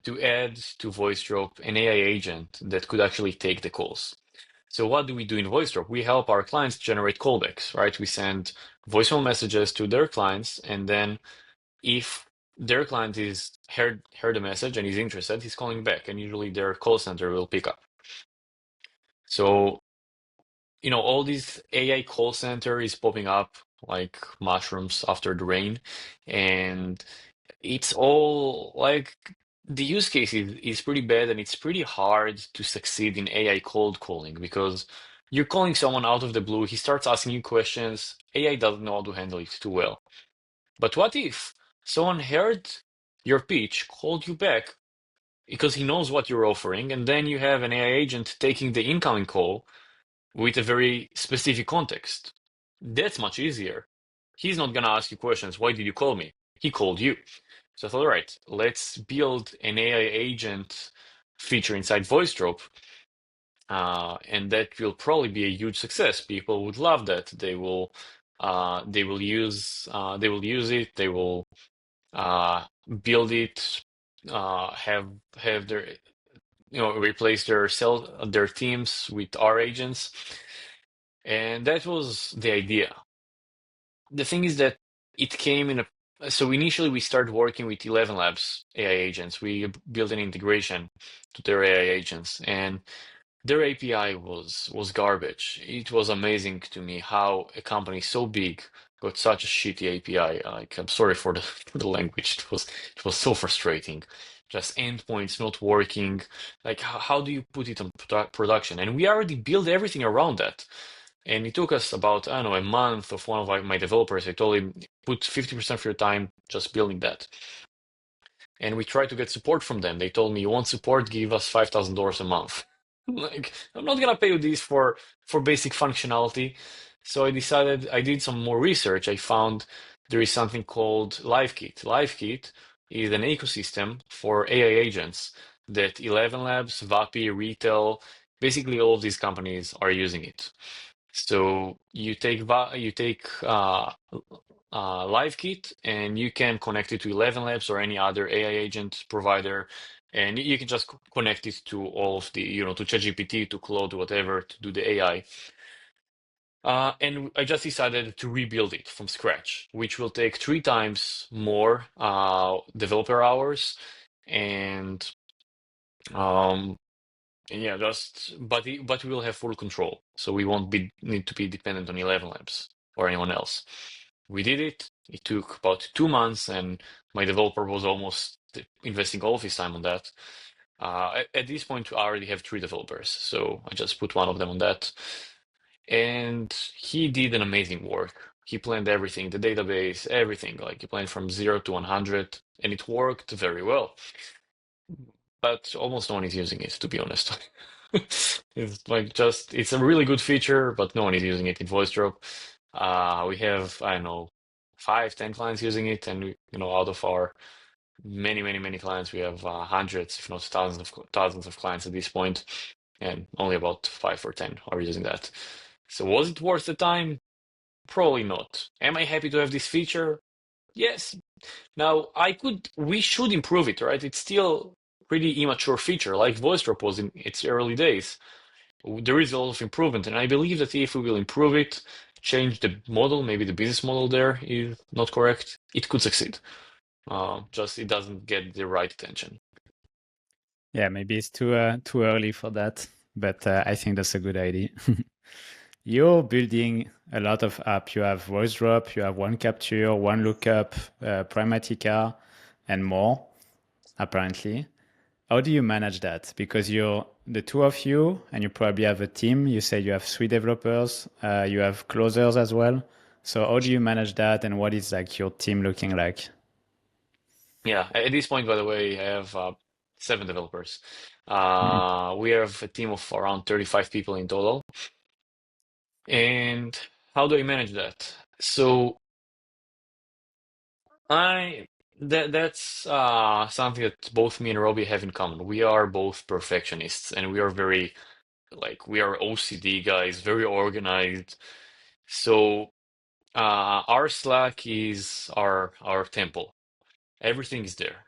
[SPEAKER 2] to add to VoiceDrop an AI agent that could actually take the calls. So what do we do in VoiceDrop? We help our clients generate callbacks, right? We send voicemail messages to their clients, and then if their client is heard a message and is interested, he's calling back, and usually their call center will pick up. So, all these AI call center is popping up like mushrooms after the rain, and it's all like the use case is pretty bad, and it's pretty hard to succeed in AI cold calling because you're calling someone out of the blue, he starts asking you questions, AI doesn't know how to handle it too well. But what if someone heard your pitch, called you back because he knows what you're offering, and then you have an AI agent taking the incoming call with a very specific context? That's much easier. He's not gonna ask you questions. Why did you call me? He called you. So I thought, all right, let's build an AI agent feature inside VoiceDrop, and that will probably be a huge success. People would love that. They will use it. They will uh, build it. Have their replace their teams with our agents, and that was the idea. The thing is that it came in a so initially we started working with 11 Labs AI agents. We built an integration to their AI agents, and their API was garbage. It was amazing to me how a company so big got such a shitty API. Like, I'm sorry for the for the language. It was so frustrating. Just endpoints not working. Like, how do you put it on production? And we already built everything around that. And it took us about, I don't know, a month of one of my developers. I told him, put 50% of your time just building that. And we tried to get support from them. They told me, you want support, give us $5,000 a month. Like, I'm not gonna pay you this for basic functionality. So I decided, I did some more research. I found there is something called LiveKit. LiveKit is an ecosystem for AI agents that 11 Labs, Vapi, Retail, basically all of these companies are using it. So you take LiveKit, and you can connect it to 11 Labs or any other AI agent provider, and you can just connect it to all of the, to ChatGPT, to Claude, whatever, to do the AI. And I just decided to rebuild it from scratch, which will take 3 times more developer hours, and um, yeah, but we will have full control, so we won't need to be dependent on 11 Labs or anyone else. We did it. It took about 2 months, and my developer was almost investing all of his time on that. At this point, I already have 3 developers, so I just put one of them on that, and he did an amazing work. He planned everything, the database, everything. Like, he planned from 0 to 100, and it worked very well. But almost no one is using it, to be honest. It's like, it's a really good feature, but no one is using it in VoiceDrop. We have, I don't know, 5, 10 clients using it, and out of our many, many, many clients, we have hundreds, if not thousands of clients at this point, and only about 5 or 10 are using that. So was it worth the time? Probably not. Am I happy to have this feature? Yes. Now, we should improve it, right? It's still pretty immature feature, like VoiceDrop was in its early days. There is a lot of improvement, and I believe that if we will improve it, change the model, maybe the business model there is not correct, it could succeed. Just it doesn't get the right attention.
[SPEAKER 1] Yeah, maybe it's too early for that, but I think that's a good idea. You're building a lot of app. You have voice drop, you have one capture, one lookup, Primatica, and more, apparently. How do you manage that? Because you're the two of you, and you probably have a team. You say you have 3 developers, you have closers as well. So how do you manage that, and what is like your team looking like?
[SPEAKER 2] Yeah, at this point, by the way, I have 7 developers.
[SPEAKER 1] Mm.
[SPEAKER 2] We have a team of around 35 people in total. And how do I manage that? So I that's something that both me and Robbie have in common. We are both perfectionists, and we are very we are OCD guys, very organized. So our Slack is our temple. Everything is there.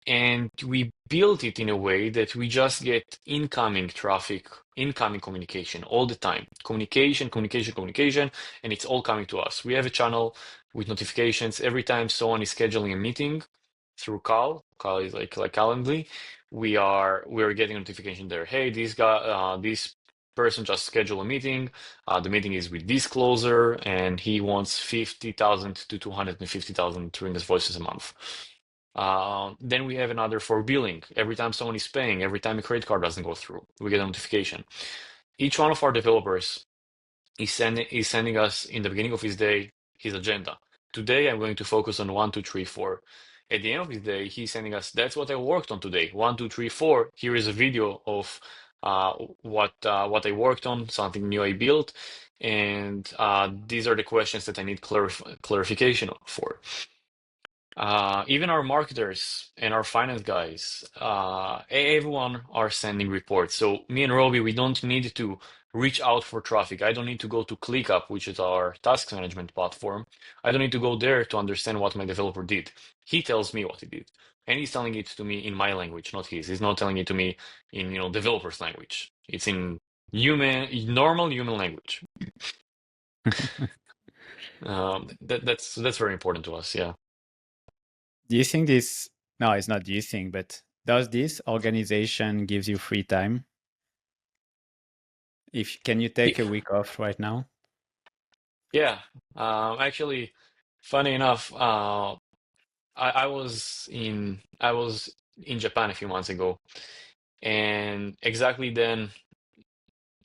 [SPEAKER 2] And we built it in a way that we just get incoming traffic, incoming communication all the time. Communication, communication, communication, and it's all coming to us. We have a channel with notifications every time someone is scheduling a meeting through Call. Call is like Calendly. We are getting a notification there. Hey, this person just scheduled a meeting. The meeting is with this closer, and he wants 50,000 to 250,000 ring voices a month. Then we have another for billing. Every time someone is paying, every time a credit card doesn't go through, we get a notification. Each one of our developers is sending us in the beginning of his day his agenda. Today I'm going to focus on one, two, three, four. At the end of his day, he's sending us that's what I worked on today. One, two, three, four. Here is a video of what I worked on, something new I built, and these are the questions that I need clarification for. Even our marketers and our finance guys, everyone are sending reports. So me and Robbie, we don't need to reach out for traffic. I don't need to go to ClickUp, which is our task management platform. I don't need to go there to understand what my developer did. He tells me what he did, and he's telling it to me in my language, not his. He's not telling it to me in developer's language. It's in normal human language. That's very important to us. Yeah.
[SPEAKER 1] Do you think this, no, it's not do you think, but does this organization gives you free time? If can you take a week off right now?
[SPEAKER 2] Yeah, actually, funny enough, I was in Japan a few months ago, and exactly then,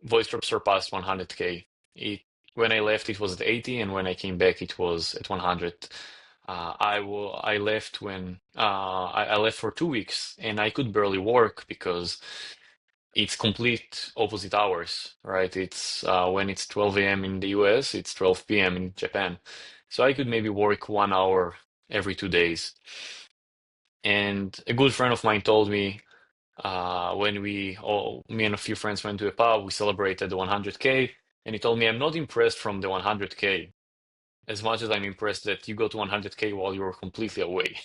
[SPEAKER 2] VoiceDrop surpassed 100K. It When I left, it was at 80, and when I came back, it was at 100. I left when I left for 2 weeks, and I could barely work because it's complete opposite hours, right? It's when it's 12 a.m. in the US, it's 12 p.m. in Japan. So I could maybe work 1 hour every 2 days. And a good friend of mine told me when me and a few friends went to a pub, we celebrated the 100K, and he told me, I'm not impressed from the 100K as much as I'm impressed that you go to 100K while you're completely away.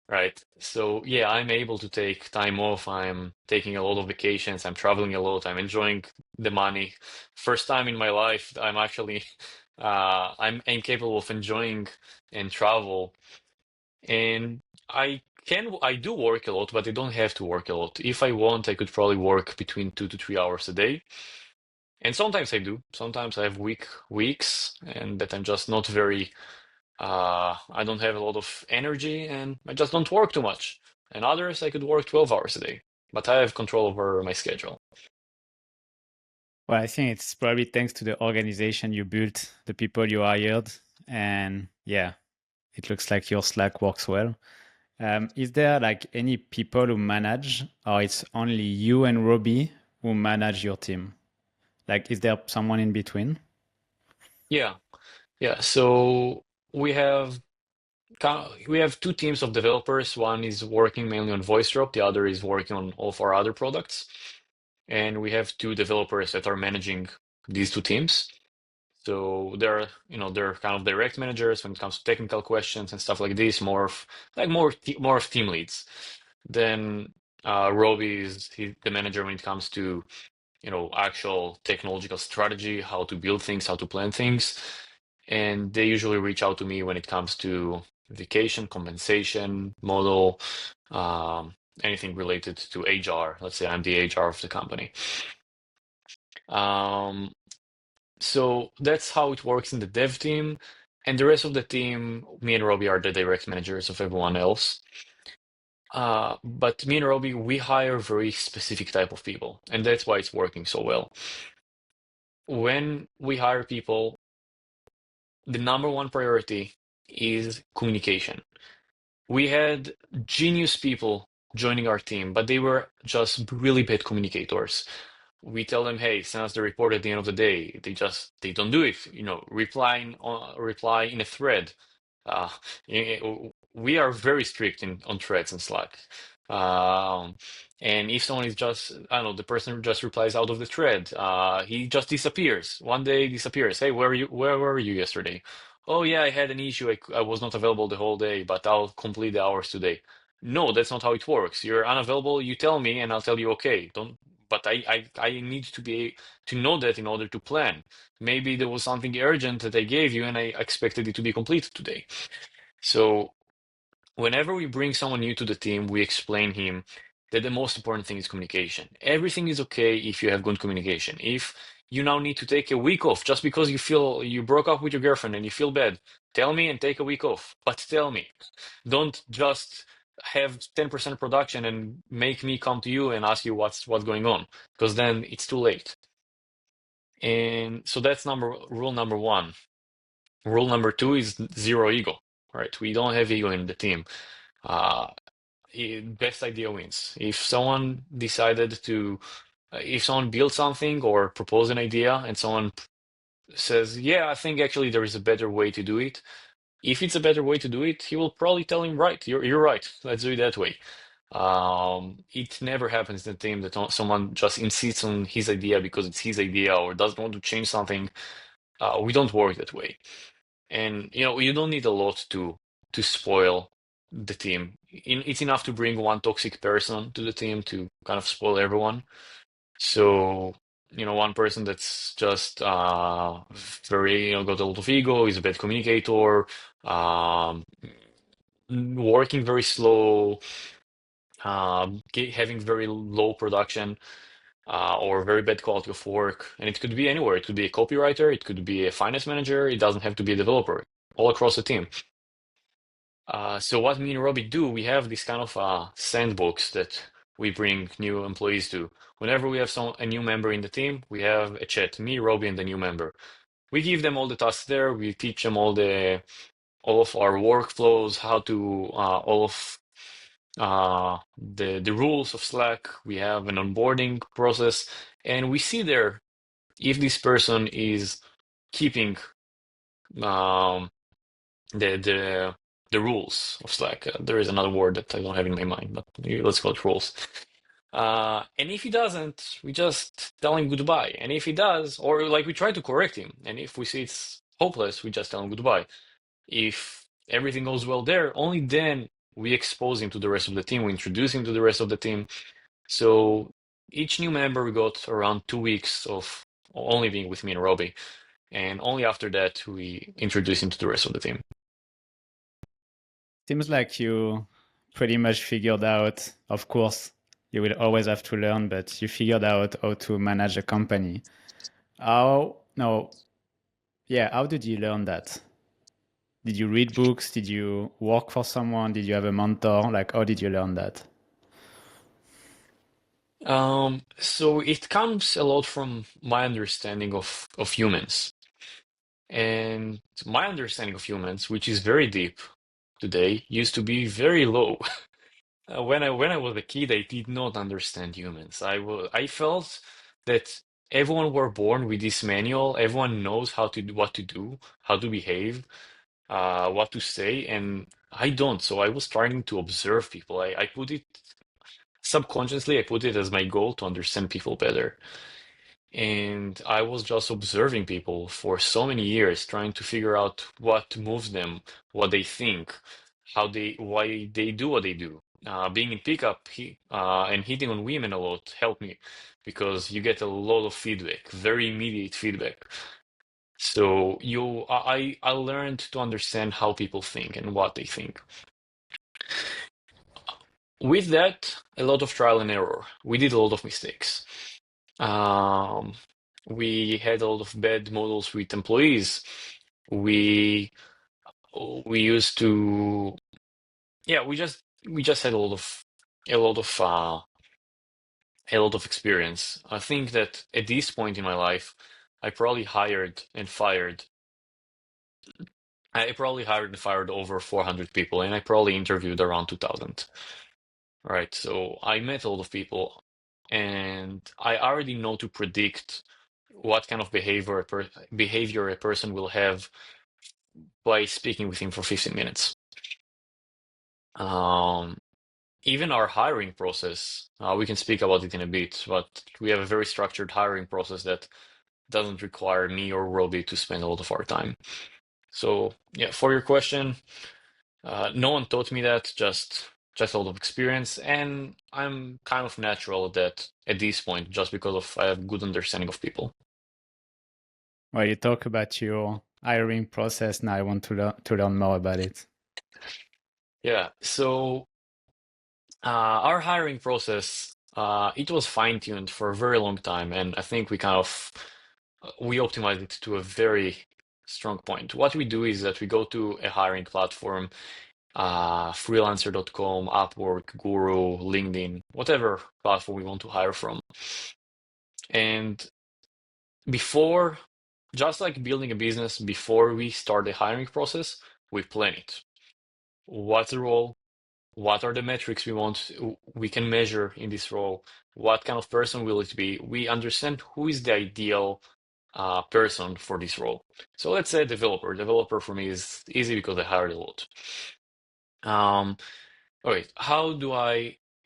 [SPEAKER 2] Right. So yeah, I'm able to take time off. I'm taking a lot of vacations. I'm traveling a lot. I'm enjoying the money. First time in my life, I'm actually I'm capable of enjoying and travel. And I do work a lot, but I don't have to work a lot. If I want, I could probably work between 2 to 3 hours a day. And sometimes I do. Sometimes I have weeks and that I'm just not very I don't have a lot of energy and I just don't work too much. And others, I could work 12 hours a day, but I have control over my schedule.
[SPEAKER 1] Well, I think it's probably thanks to the organization you built, the people you hired, and yeah, it looks like your Slack works well. Is there like any people who manage, or it's only you and Robbie who manage your team? Like, is there someone in between?
[SPEAKER 2] Yeah, yeah. So we have we have 2 teams of developers. One is working mainly on VoiceDrop, the other is working on all of our other products. And we have 2 developers that are managing these 2 teams. So they're kind of direct managers when it comes to technical questions and stuff like this, more of team leads. Then Robbie is the manager when it comes to actual technological strategy, how to build things, how to plan things. And they usually reach out to me when it comes to vacation, compensation, model, um, anything related to HR. Let's say I'm the HR of the company. Um, so that's how it works in the dev team. And the rest of the team, me and Robbie are the direct managers of everyone else. But me and Robbie, we hire very specific type of people, and that's why it's working so well. When we hire people, the number one priority is communication. We had genius people joining our team, but they were just really bad communicators. We tell them, hey, send us the report at the end of the day. They don't do it. Reply in a thread. Uh, we are very strict on threads in Slack. Um, and if someone is just, I don't know, the person just replies out of the thread, he just disappears. One day disappears. Hey, where were you yesterday? Oh yeah, I had an issue. I was not available the whole day, but I'll complete the hours today. No, that's not how it works. You're unavailable, you tell me, and I'll tell you, okay, don't. But I need to know that in order to plan. Maybe there was something urgent that I gave you, and I expected it to be completed today. So whenever we bring someone new to the team, we explain him that the most important thing is communication. Everything is okay if you have good communication. If you now need to take a week off just because you feel you broke up with your girlfriend and you feel bad, tell me and take a week off. But tell me. Don't just have 10% production and make me come to you and ask you what's going on, because then it's too late. And so that's rule number one. Rule number two is zero ego, right? We don't have ego in the team. Uh, Best idea wins. If someone builds something or propose an idea and someone says, yeah, I think actually there is a better way to do it. If it's a better way to do it, he will probably tell him, right, you're right. Let's do it that way. It never happens in the team that someone just insists on his idea because it's his idea or doesn't want to change something. We don't work that way. And you don't need a lot to spoil the team. It's enough to bring one toxic person to the team to kind of spoil everyone. So, one person that's just very, got a lot of ego, is a bad communicator, um, working very slow, having very low production, or very bad quality of work. And it could be anywhere. It could be a copywriter, it could be a finance manager, it doesn't have to be a developer, all across the team. So what me and Robbie do, we have this kind of sandbox that we bring new employees to. Whenever we have a new member in the team, we have a chat, me, Robbie, and the new member. We give them all the tasks there. We teach them all of our workflows, how to all of the rules of Slack. We have an onboarding process, and we see there if this person is keeping um, the rules of Slack. There is another word that I don't have in my mind, but let's call it rules. And if he doesn't, we just tell him goodbye. And if he does, or like we try to correct him, and if we see it's hopeless, we just tell him goodbye. If everything goes well there, only then we expose him to the rest of the team, we introduce him to the rest of the team. So each new member we got around 2 weeks of only being with me and Robbie. And only after that we introduce him to the rest of the team.
[SPEAKER 1] Seems like you pretty much figured out, of course, you will always have to learn, but you figured out how to manage a company. How did you learn that? Did you read books? Did you work for someone? Did you have a mentor? Like, how did you learn that?
[SPEAKER 2] So it comes a lot from my understanding of humans. And my understanding of humans, which is very deep today, used to be very low. When I was a kid, I did not understand humans. I felt that everyone were born with this manual. Everyone knows what to do, how to behave, what to say, and I don't. So I was trying to observe people. I put it subconsciously, I put it as my goal to understand people better. And I was just observing people for so many years, trying to figure out what moves them, what they think, why they do what they do. being in pickup and hitting on women a lot helped me because you get a lot of feedback, very immediate feedback. So I learned to understand how people think and what they think. With that, a lot of trial and error. We did a lot of mistakes. Um, we had a lot of bad models with employees. We we used to, yeah, we just had a lot of a lot of experience. I think that at this point in my life, I probably hired and fired. I probably hired and fired over 400 people, and I probably interviewed around 2,000. Right. So I met a lot of people, and I already know to predict what kind of behavior a person will have by speaking with him for 15 minutes. Um, Even our hiring process, we can speak about it in a bit, but we have a very structured hiring process that doesn't require me or Robbie to spend a lot of our time. So yeah, for your question, no one taught me that, just a lot of experience, and I'm kind of natural at that at this point, just because of I have good understanding of people.
[SPEAKER 1] Well, you talk about your hiring process. Now I want to learn more about it.
[SPEAKER 2] Yeah, so our hiring process, it was fine-tuned for a very long time, and I think we optimized it to a very strong point. What we do is that we go to a hiring platform, freelancer.com, Upwork, Guru, LinkedIn, whatever platform we want to hire from. And before, just like building a business, before we start the hiring process, we plan it. What's the role? What are the metrics we can measure in this role? What kind of person will it be? We understand who is the ideal person for this role. So let's say developer. Developer for me is easy because I hired a lot. Um, all right,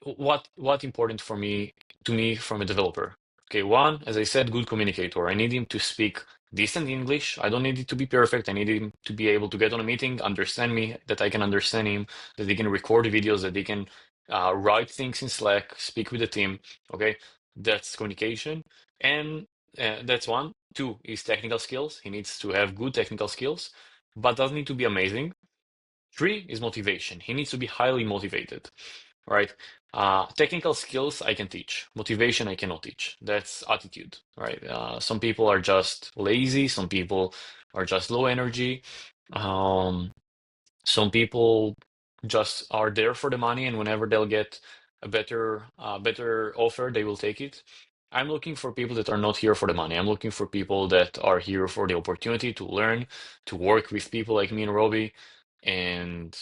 [SPEAKER 2] what important to me from a developer? Okay, one, as I said, good communicator. I need him to speak decent English. I don't need it to be perfect. I need him to be able to get on a meeting, understand me, that I can understand him, that he can record videos, that he can write things in Slack, speak with the team. Okay, that's communication. And that's one. Two is technical skills. He needs to have good technical skills, but doesn't need to be amazing. Three is motivation. He needs to be highly motivated, right? Technical skills I can teach. Motivation I cannot teach. That's attitude, right? Some people are just lazy. Some people are just low energy. Um, some people just are there for the money, and whenever they'll get a better offer, they will take it. I'm looking for people that are not here for the money. I'm looking for people that are here for the opportunity to learn, to work with people like me and Robbie, and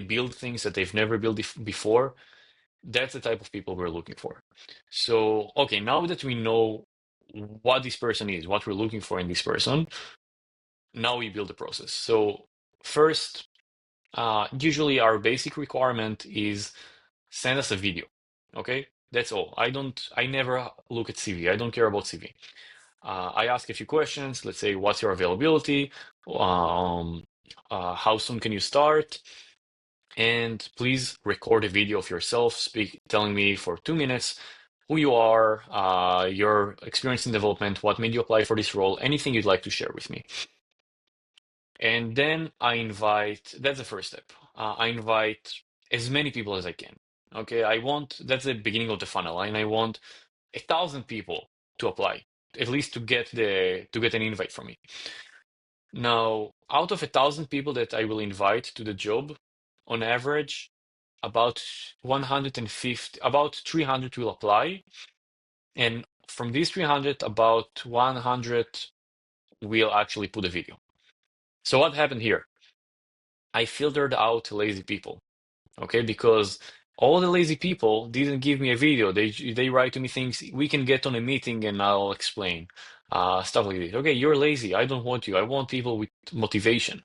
[SPEAKER 2] build things that they've never built before. That's the type of people we're looking for. So, okay, now that we know what this person is, what we're looking for in this person, now we build the process. So first, usually our basic requirement is send us a video. Okay, that's all. I never look at CV. I don't care about CV. I ask a few questions. Let's say, what's your availability? Um, how soon can you start? And please record a video of yourself telling me for 2 minutes who you are, your experience in development, what made you apply for this role, anything you'd like to share with me. And then that's the first step. I invite as many people as I can. Okay, that's the beginning of the funnel, and I want 1,000 people to apply, at least to get an invite from me. Now, out of 1,000 people that I will invite to the job, on average, about 150, about 300 will apply, and from these 300, about 100 will actually put a video. So what happened here? I filtered out lazy people, okay? Because all the lazy people didn't give me a video. They write to me things, we can get on a meeting and I'll explain. Stuff like this. Okay, you're lazy. I don't want you. I want people with motivation.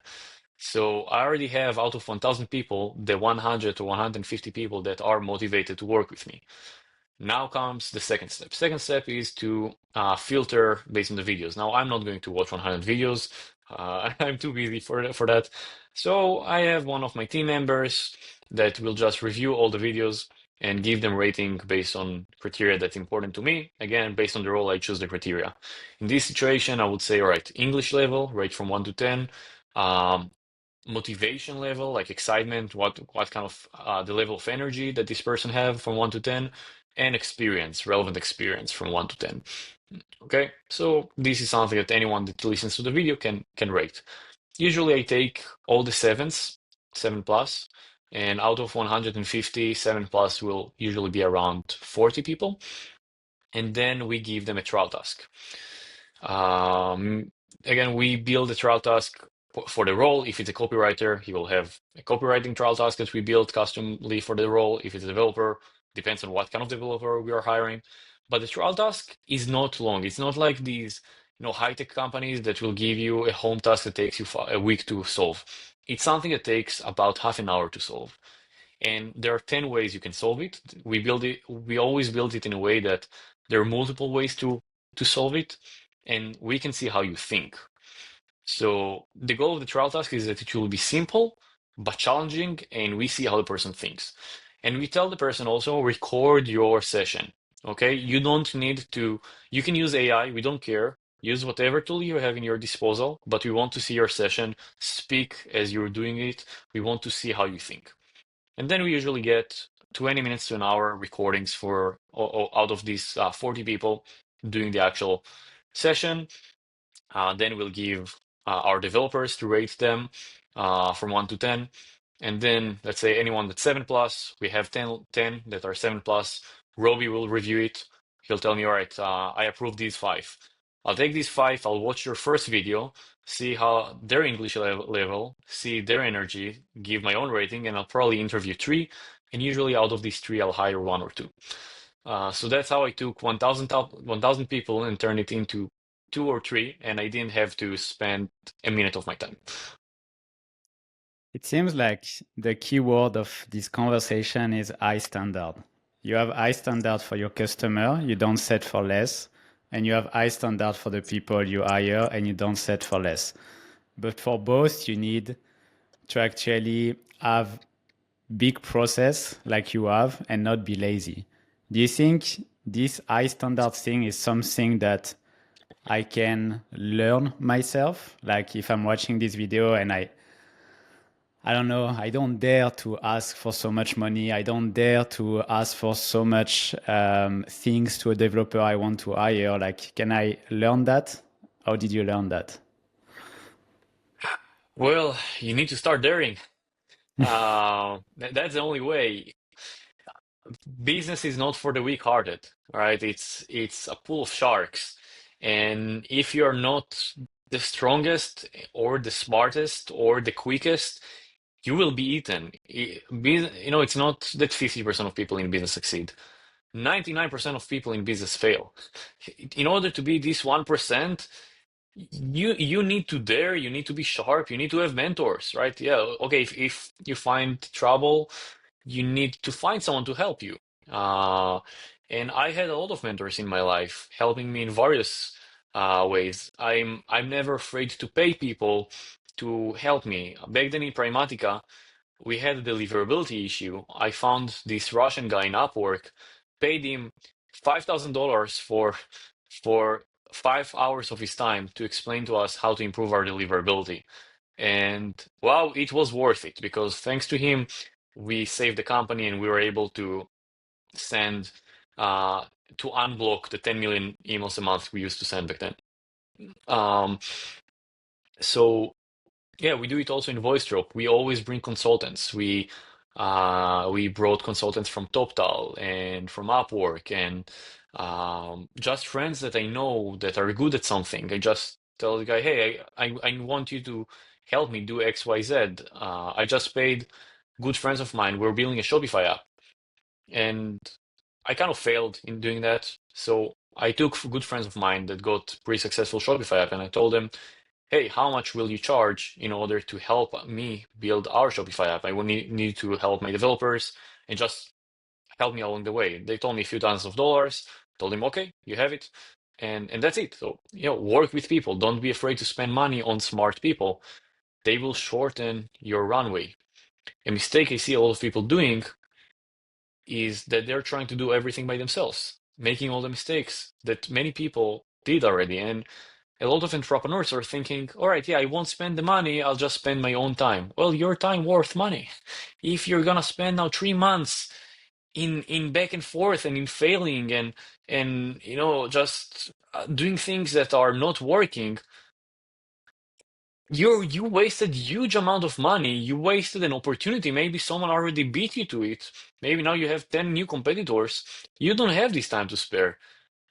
[SPEAKER 2] So I already have out of 1,000 people, the 100 to 150 people that are motivated to work with me. Now comes the second step. Second step is to filter based on the videos. Now, I'm not going to watch 100 videos. I'm too busy for that. So I have one of my team members. that will just review all the videos and give them rating based on criteria that's important to me. Again, based on the role, I choose the criteria. In this situation, I would say, all right, English level, rate from 1 to 10. Um, Motivation level, like excitement, what kind of the level of energy that this person have from 1 to 10, and experience, relevant experience from 1 to 10. Okay, so this is something that anyone that listens to the video can rate. Usually I take all the sevens, 7 plus, and out of 150, 7 plus will usually be around 40 people. And then we give them a trial task. Again, we build a trial task for the role. If it's a copywriter, he will have a copywriting trial task that we build customly for the role. If it's a developer, depends on what kind of developer we are hiring. But the trial task is not long. It's not like these, high-tech companies that will give you a home task that takes you a week to solve. It's something that takes about half an hour to solve. And there are 10 ways you can solve it. We always build it in a way that there are multiple ways to solve it, and we can see how you think. So the goal of the trial task is that it will be simple but challenging, and we see how the person thinks. And we tell the person also, record your session. Okay, you don't need to, you can use AI, we don't care. Use whatever tool you have in your disposal, but we want to see your session, speak as you're doing it. We want to see how you think. And then we usually get 20 minutes to an hour recordings for out of these 40 people doing the actual session. Then we'll give our developers to rate them from 1 to 10. And then let's say anyone that's 7 plus, we have 10 that are 7 plus. Roby will review it. He'll tell me, all right, I approve these 5. I'll take these 5, I'll watch your first video, see how their English level, see their energy, give my own rating, and I'll probably interview 3. And usually out of these 3, I'll hire 1 or 2. So that's how I took 1,000 people and turned it into 2 or 3, and I didn't have to spend a minute of my time.
[SPEAKER 1] It seems like the key word of this conversation is high standard. You have high standard for your customer, you don't set for less, and you have high standard for the people you hire, and you don't set for less. But for both, you need to actually have big process like you have and not be lazy. Do you think this high standard thing is something that I can learn myself? Like if I'm watching this video and I don't know, I don't dare to ask for so much money. I don't dare to ask for so much things to a developer I want to hire. Like, can I learn that? How did you learn that?
[SPEAKER 2] Well, you need to start daring. That's the only way. Business is not for the weak-hearted, right? It's a pool of sharks, and if you're not the strongest or the smartest or the quickest, you will be eaten. It's not that 50% of people in business succeed. 99% of people in business fail. In order to be this 1%, you need to dare, you need to be sharp, you need to have mentors, right? Yeah, okay, if you find trouble, you need to find someone to help you. Uh, and I had a lot of mentors in my life helping me in various ways. I'm never afraid to pay people to help me. Back then in Primatica, we had a deliverability issue. I found this Russian guy in Upwork, paid him $5,000 for 5 hours of his time to explain to us how to improve our deliverability. And wow, it was worth it because thanks to him, we saved the company and we were able to send to unblock the 10 million emails a month we used to send back then. Um, so yeah, we do it also in Voice Drop. We always bring consultants. We brought consultants from TopTal and from Upwork and just friends that I know that are good at something. I just tell the guy, hey, I want you to help me do X, Y, Z. I just paid good friends of mine. We're building a Shopify app, and I kind of failed in doing that. So I took good friends of mine that got pretty successful Shopify app, and I told them, hey, how much will you charge in order to help me build our Shopify app? I will need to help my developers and just help me along the way. They told me a few thousands of dollars. Told them, okay, you have it, and that's it. So work with people. Don't be afraid to spend money on smart people. They will shorten your runway. A mistake I see a lot of people doing is that they're trying to do everything by themselves, making all the mistakes that many people did already. And a lot of entrepreneurs are thinking, all right, yeah, I won't spend the money, I'll just spend my own time. Well, your time worth money. If you're gonna spend now 3 months in back and forth and in failing and just doing things that are not working, you wasted huge amount of money. You wasted an opportunity. Maybe someone already beat you to it. Maybe now you have 10 new competitors. You don't have this time to spare.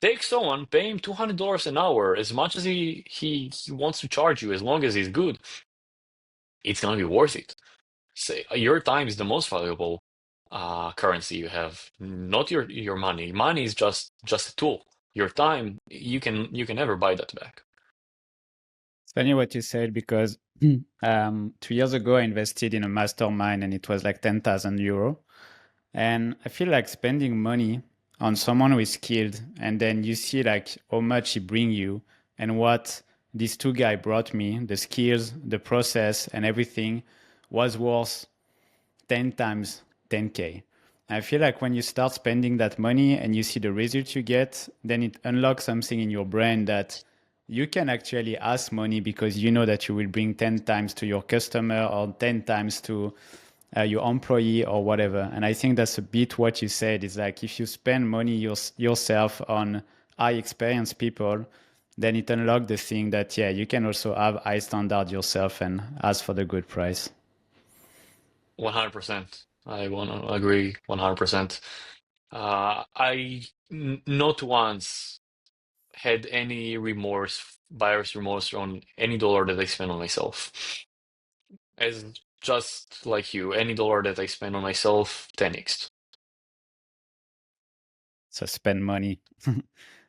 [SPEAKER 2] Take someone, pay him $200 an hour, as much as he wants to charge you, as long as he's good, it's gonna be worth it. Say your time is the most valuable currency you have, not your money. Money is just a tool. Your time, you can never buy that back.
[SPEAKER 1] It's funny what you said because 2 years ago I invested in a mastermind and it was like 10,000 euro. And I feel like spending money on someone who is skilled and then you see like how much he bring you and what these two guys brought me, the skills, the process and everything was worth 10 times 10K. I feel like when you start spending that money and you see the results you get, then it unlocks something in your brain that you can actually ask money because you know that you will bring 10 times to your customer or 10 times to your employee or whatever. And I think that's a bit what you said is like if you spend money yourself on high experienced people, then it unlocks the thing that, yeah, you can also have high standard yourself and ask for the good price.
[SPEAKER 2] 100%. I want to agree 100%. Not once had any buyer's remorse on any dollar that I spent on myself. As just like you, any dollar that I spend on myself, 10x.
[SPEAKER 1] So spend money.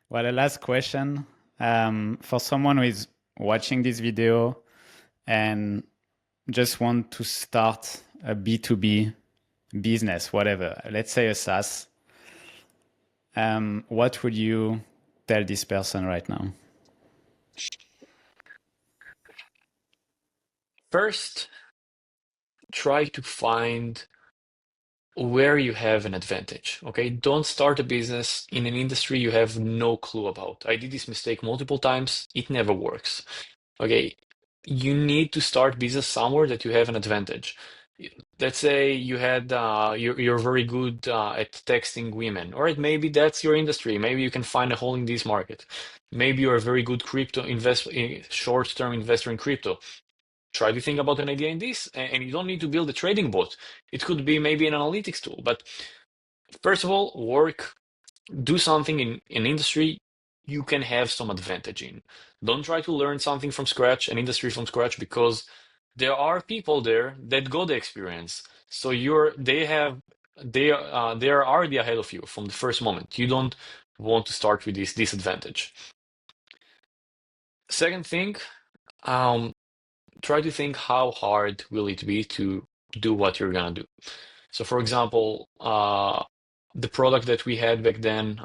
[SPEAKER 1] Well, the last question for someone who is watching this video and just want to start a B2B business, whatever, let's say a SaaS, what would you tell this person right now?
[SPEAKER 2] First, try to find where you have an advantage. Okay, don't start a business in an industry you have no clue about. I did this mistake multiple times. It never works. Okay, you need to start business somewhere that you have an advantage. Let's say you're very good at texting women. All right, maybe that's your industry. Maybe you can find a hole in this market. Maybe you're a very good short-term investor in crypto. Try to think about an idea in this, and you don't need to build a trading bot. It could be maybe an analytics tool. But first of all, do something in an industry you can have some advantage in. Don't try to learn something from scratch, an industry from scratch, because there are people there that got the experience. So they are already ahead of you from the first moment. You don't want to start with this disadvantage. Second thing, um, try to think how hard will it be to do what you're gonna do. So, for example, the product that we had back then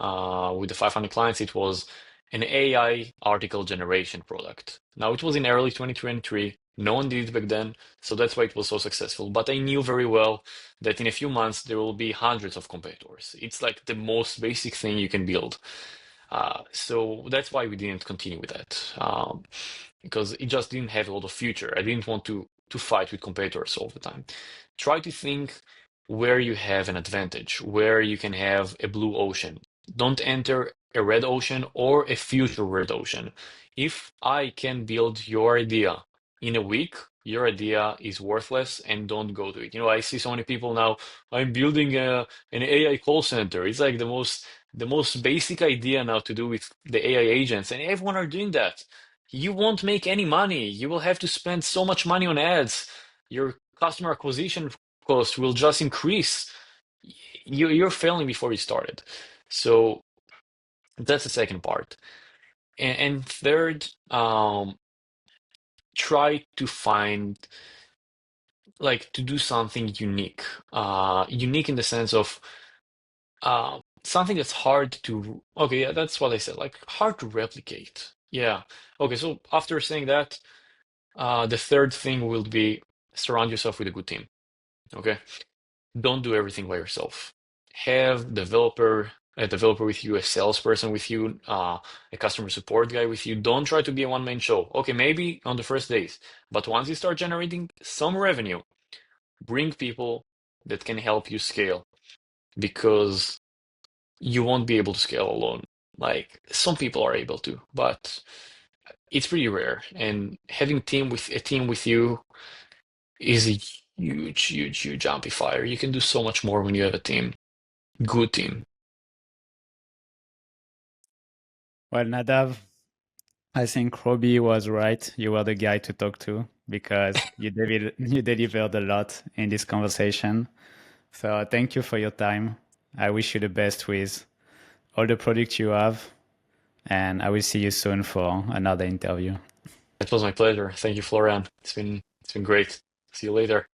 [SPEAKER 2] with the 500 clients, it was an AI article generation product. Now, it was in early 2023. No one did it back then, so that's why it was so successful. But I knew very well that in a few months there will be hundreds of competitors. It's like the most basic thing you can build. So that's why we didn't continue with that, because it just didn't have a lot of future. I didn't want to fight with competitors all the time. Try to think where you have an advantage, where you can have a blue ocean. Don't enter a red ocean or a future red ocean. If I can build your idea in a week, your idea is worthless and don't go to it. I see so many people now, I'm building an AI call center. It's like the most basic idea now to do with the AI agents, and everyone are doing that. You won't make any money. You will have to spend so much money on ads. Your customer acquisition cost will just increase. You're failing before you started. So that's the second part. And third, try to find, like, to do something unique. Unique in the sense of something that's hard to, okay, yeah, that's what I said, like hard to replicate. Yeah. Okay, so after saying that, the third thing will be surround yourself with a good team. Okay, don't do everything by yourself. Have a developer with you, a salesperson with you, a customer support guy with you. Don't try to be a one-man show. Okay, maybe on the first days, but once you start generating some revenue, bring people that can help you scale because you won't be able to scale alone. Like some people are able to, but it's pretty rare. And having a team with you is a huge, huge, huge amplifier. You can do so much more when you have a team, good team.
[SPEAKER 1] Well, Nadav, I think Robbie was right. You were the guy to talk to because you delivered a lot in this conversation. So thank you for your time. I wish you the best with all the products you have, and I will see you soon for another interview.
[SPEAKER 2] It was my pleasure. Thank you, Florian. It's been great. See you later.